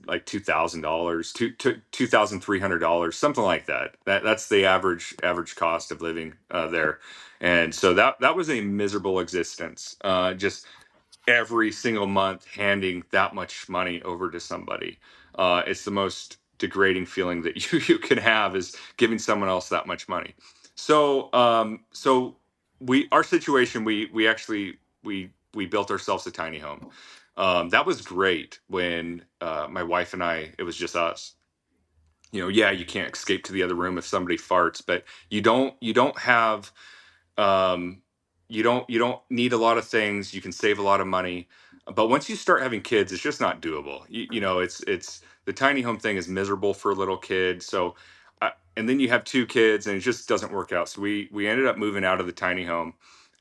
[SPEAKER 2] like $2,000, $2,300, something like that. That's the average cost of living there, and so that was a miserable existence. Just every single month handing that much money over to somebody. It's the most degrading feeling that you can have, is giving someone else that much money. So our situation, we actually we built ourselves a tiny home. That was great when my wife and I, it was just us. Yeah, you can't escape to the other room if somebody farts, but you don't have um, you don't need a lot of things. You can save a lot of money, but once you start having kids, it's just not doable. It's the tiny home thing is miserable for a little kid. So, and then you have two kids, and it just doesn't work out. So we ended up moving out of the tiny home,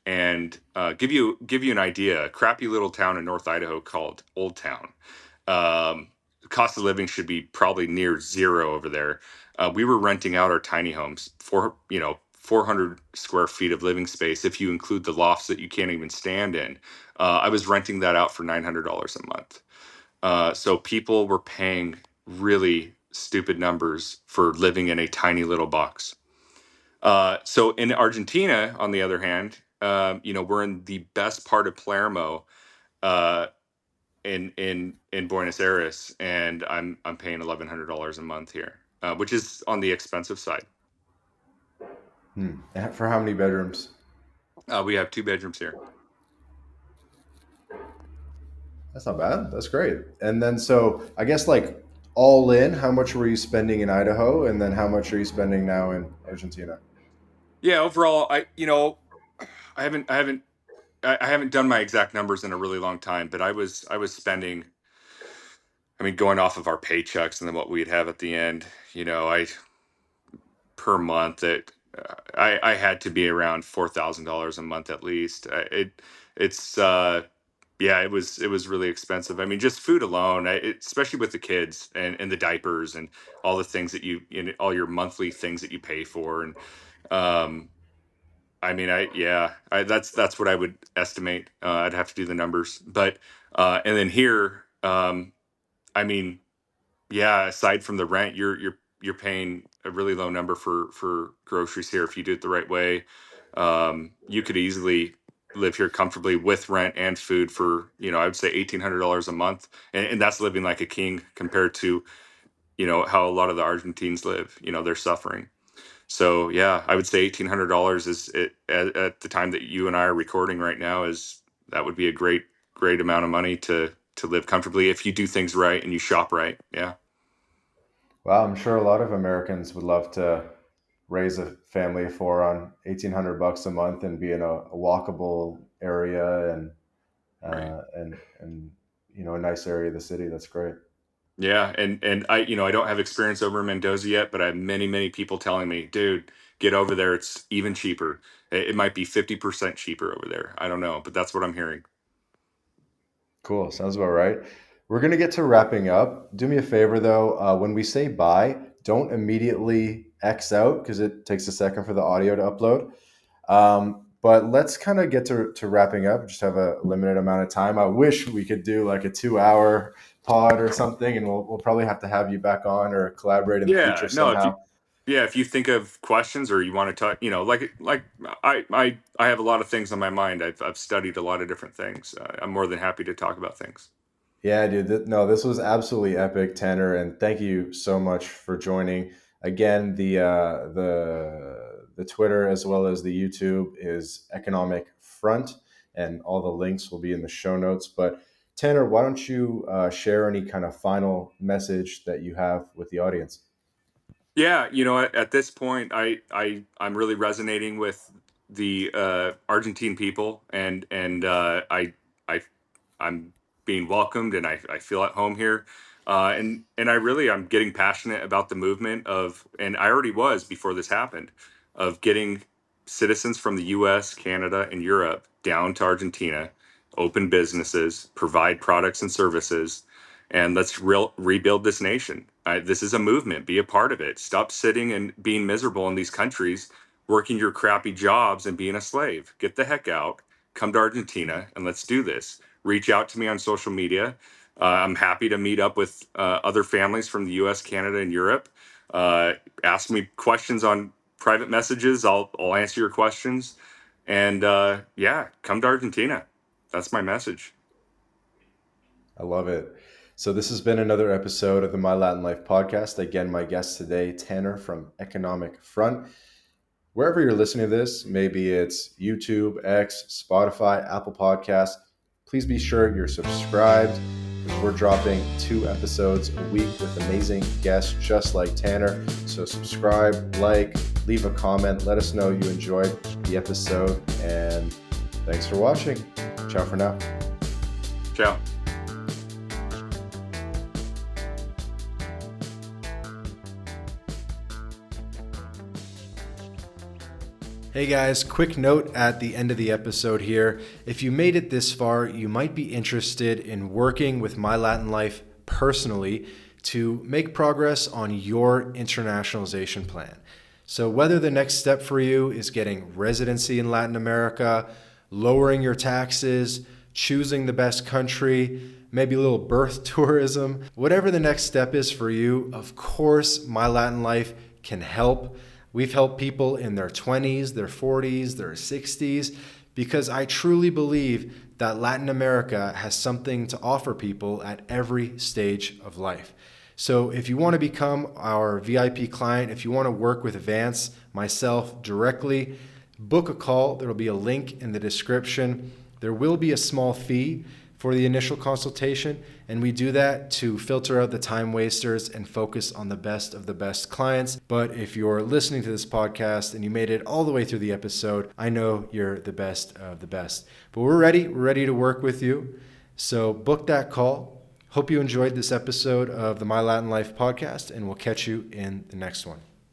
[SPEAKER 2] and give you an idea. A crappy little town in North Idaho called Old Town. The cost of living should be probably near zero over there. We were renting out our tiny homes for 400 square feet of living space if you include the lofts that you can't even stand in. I was renting that out for $900 a month. So people were paying really stupid numbers for living in a tiny little box. So in Argentina, on the other hand, we're in the best part of Palermo, uh, in Buenos Aires, and I'm paying $1,100 a month here, which is on the expensive side.
[SPEAKER 3] For how many bedrooms?
[SPEAKER 2] We have 2 bedrooms here.
[SPEAKER 3] That's not bad. That's great. And then, so I guess like all in, how much were you spending in Idaho, and then how much are you spending now in Argentina?
[SPEAKER 2] Yeah, overall, I haven't I haven't I haven't done my exact numbers in a really long time, but I was spending. I mean, going off of our paychecks and then what we'd have at the end, I per month that I had to be around $4,000 a month at least. It's yeah, it was really expensive. I mean, just food alone, especially with the kids and the diapers and all the things that all your monthly things that you pay for, and um, I mean, that's what I would estimate. I'd have to do the numbers, but and then here, I mean, yeah, aside from the rent, you're paying a really low number for groceries here if you do it the right way. You could easily live here comfortably with rent and food for, I would say $1,800 a month, and that's living like a king compared to, how a lot of the Argentines live. They're suffering. So yeah, I would say $1,800 is at the time that you and I are recording right now, is that would be a great amount of money to live comfortably if you do things right and you shop right. Yeah.
[SPEAKER 3] Well, I'm sure a lot of Americans would love to raise a family of four on $1,800 a month and be in a walkable area
[SPEAKER 2] Right.
[SPEAKER 3] and a nice area of the city. That's great.
[SPEAKER 2] Yeah, and I don't have experience over in Mendoza yet, but I have many people telling me, dude, get over there. It's even cheaper. It might be 50% cheaper over there. I don't know, but that's what I'm hearing.
[SPEAKER 3] Cool. Sounds about right. We're going to get to wrapping up. Do me a favor, though. When we say bye, don't immediately X out because it takes a second for the audio to upload. But let's kind of get to wrapping up. Just have a limited amount of time. I wish we could do like a 2 hour pod or something, and we'll probably have to have you back on or collaborate in the
[SPEAKER 2] Yeah,
[SPEAKER 3] future
[SPEAKER 2] no, if you
[SPEAKER 3] somehow.
[SPEAKER 2] yeah, if you think of questions or you want to talk, like I have a lot of things on my mind. I've studied a lot of different things. I'm more than happy to talk about things.
[SPEAKER 3] Yeah, dude. No, this was absolutely epic, Tanner, and thank you so much for joining. Again, the Twitter as well as the YouTube is Economic Front, and all the links will be in the show notes. But Tanner, why don't you share any kind of final message that you have with the audience?
[SPEAKER 2] Yeah, at this point, I'm really resonating with the Argentine people, and I I'm being welcomed, and I feel at home here, and I'm getting passionate about the movement of, and I already was before this happened, of getting citizens from the U.S., Canada, and Europe down to Argentina, open businesses, provide products and services, and let's rebuild this nation. This is a movement. Be a part of it. Stop sitting and being miserable in these countries, working your crappy jobs and being a slave. Get the heck out. Come to Argentina and let's do this. Reach out to me on social media. I'm happy to meet up with other families from the U.S., Canada, and Europe. Ask me questions on private messages. I'll answer your questions. And yeah, come to Argentina. That's my message.
[SPEAKER 3] I love it. So this has been another episode of the My Latin Life podcast. Again, my guest today, Tanner from Economic Front. Wherever you're listening to this, maybe it's YouTube, X, Spotify, Apple Podcasts, please be sure you're subscribed because we're dropping 2 episodes a week with amazing guests just like Tanner. So subscribe, leave a comment, let us know you enjoyed the episode, and thanks for watching. Ciao for now.
[SPEAKER 2] Ciao.
[SPEAKER 1] Hey guys, quick note at the end of the episode here. If you made it this far, you might be interested in working with My Latin Life personally to make progress on your internationalization plan. So whether the next step for you is getting residency in Latin America, lowering your taxes, choosing the best country, maybe a little birth tourism, whatever the next step is for you, of course, My Latin Life can help. We've helped people in their 20s, their 40s, their 60s, because I truly believe that Latin America has something to offer people at every stage of life. So if you want to become our VIP client, if you want to work with Vance, myself directly, book a call. There will be a link in the description. There will be a small fee for the initial consultation, and we do that to filter out the time wasters and focus on the best of the best clients. But if you're listening to this podcast and you made it all the way through the episode, I know you're the best of the best. But we're ready to work with you. So book that call. Hope you enjoyed this episode of the My Latin Life podcast, and we'll catch you in the next one.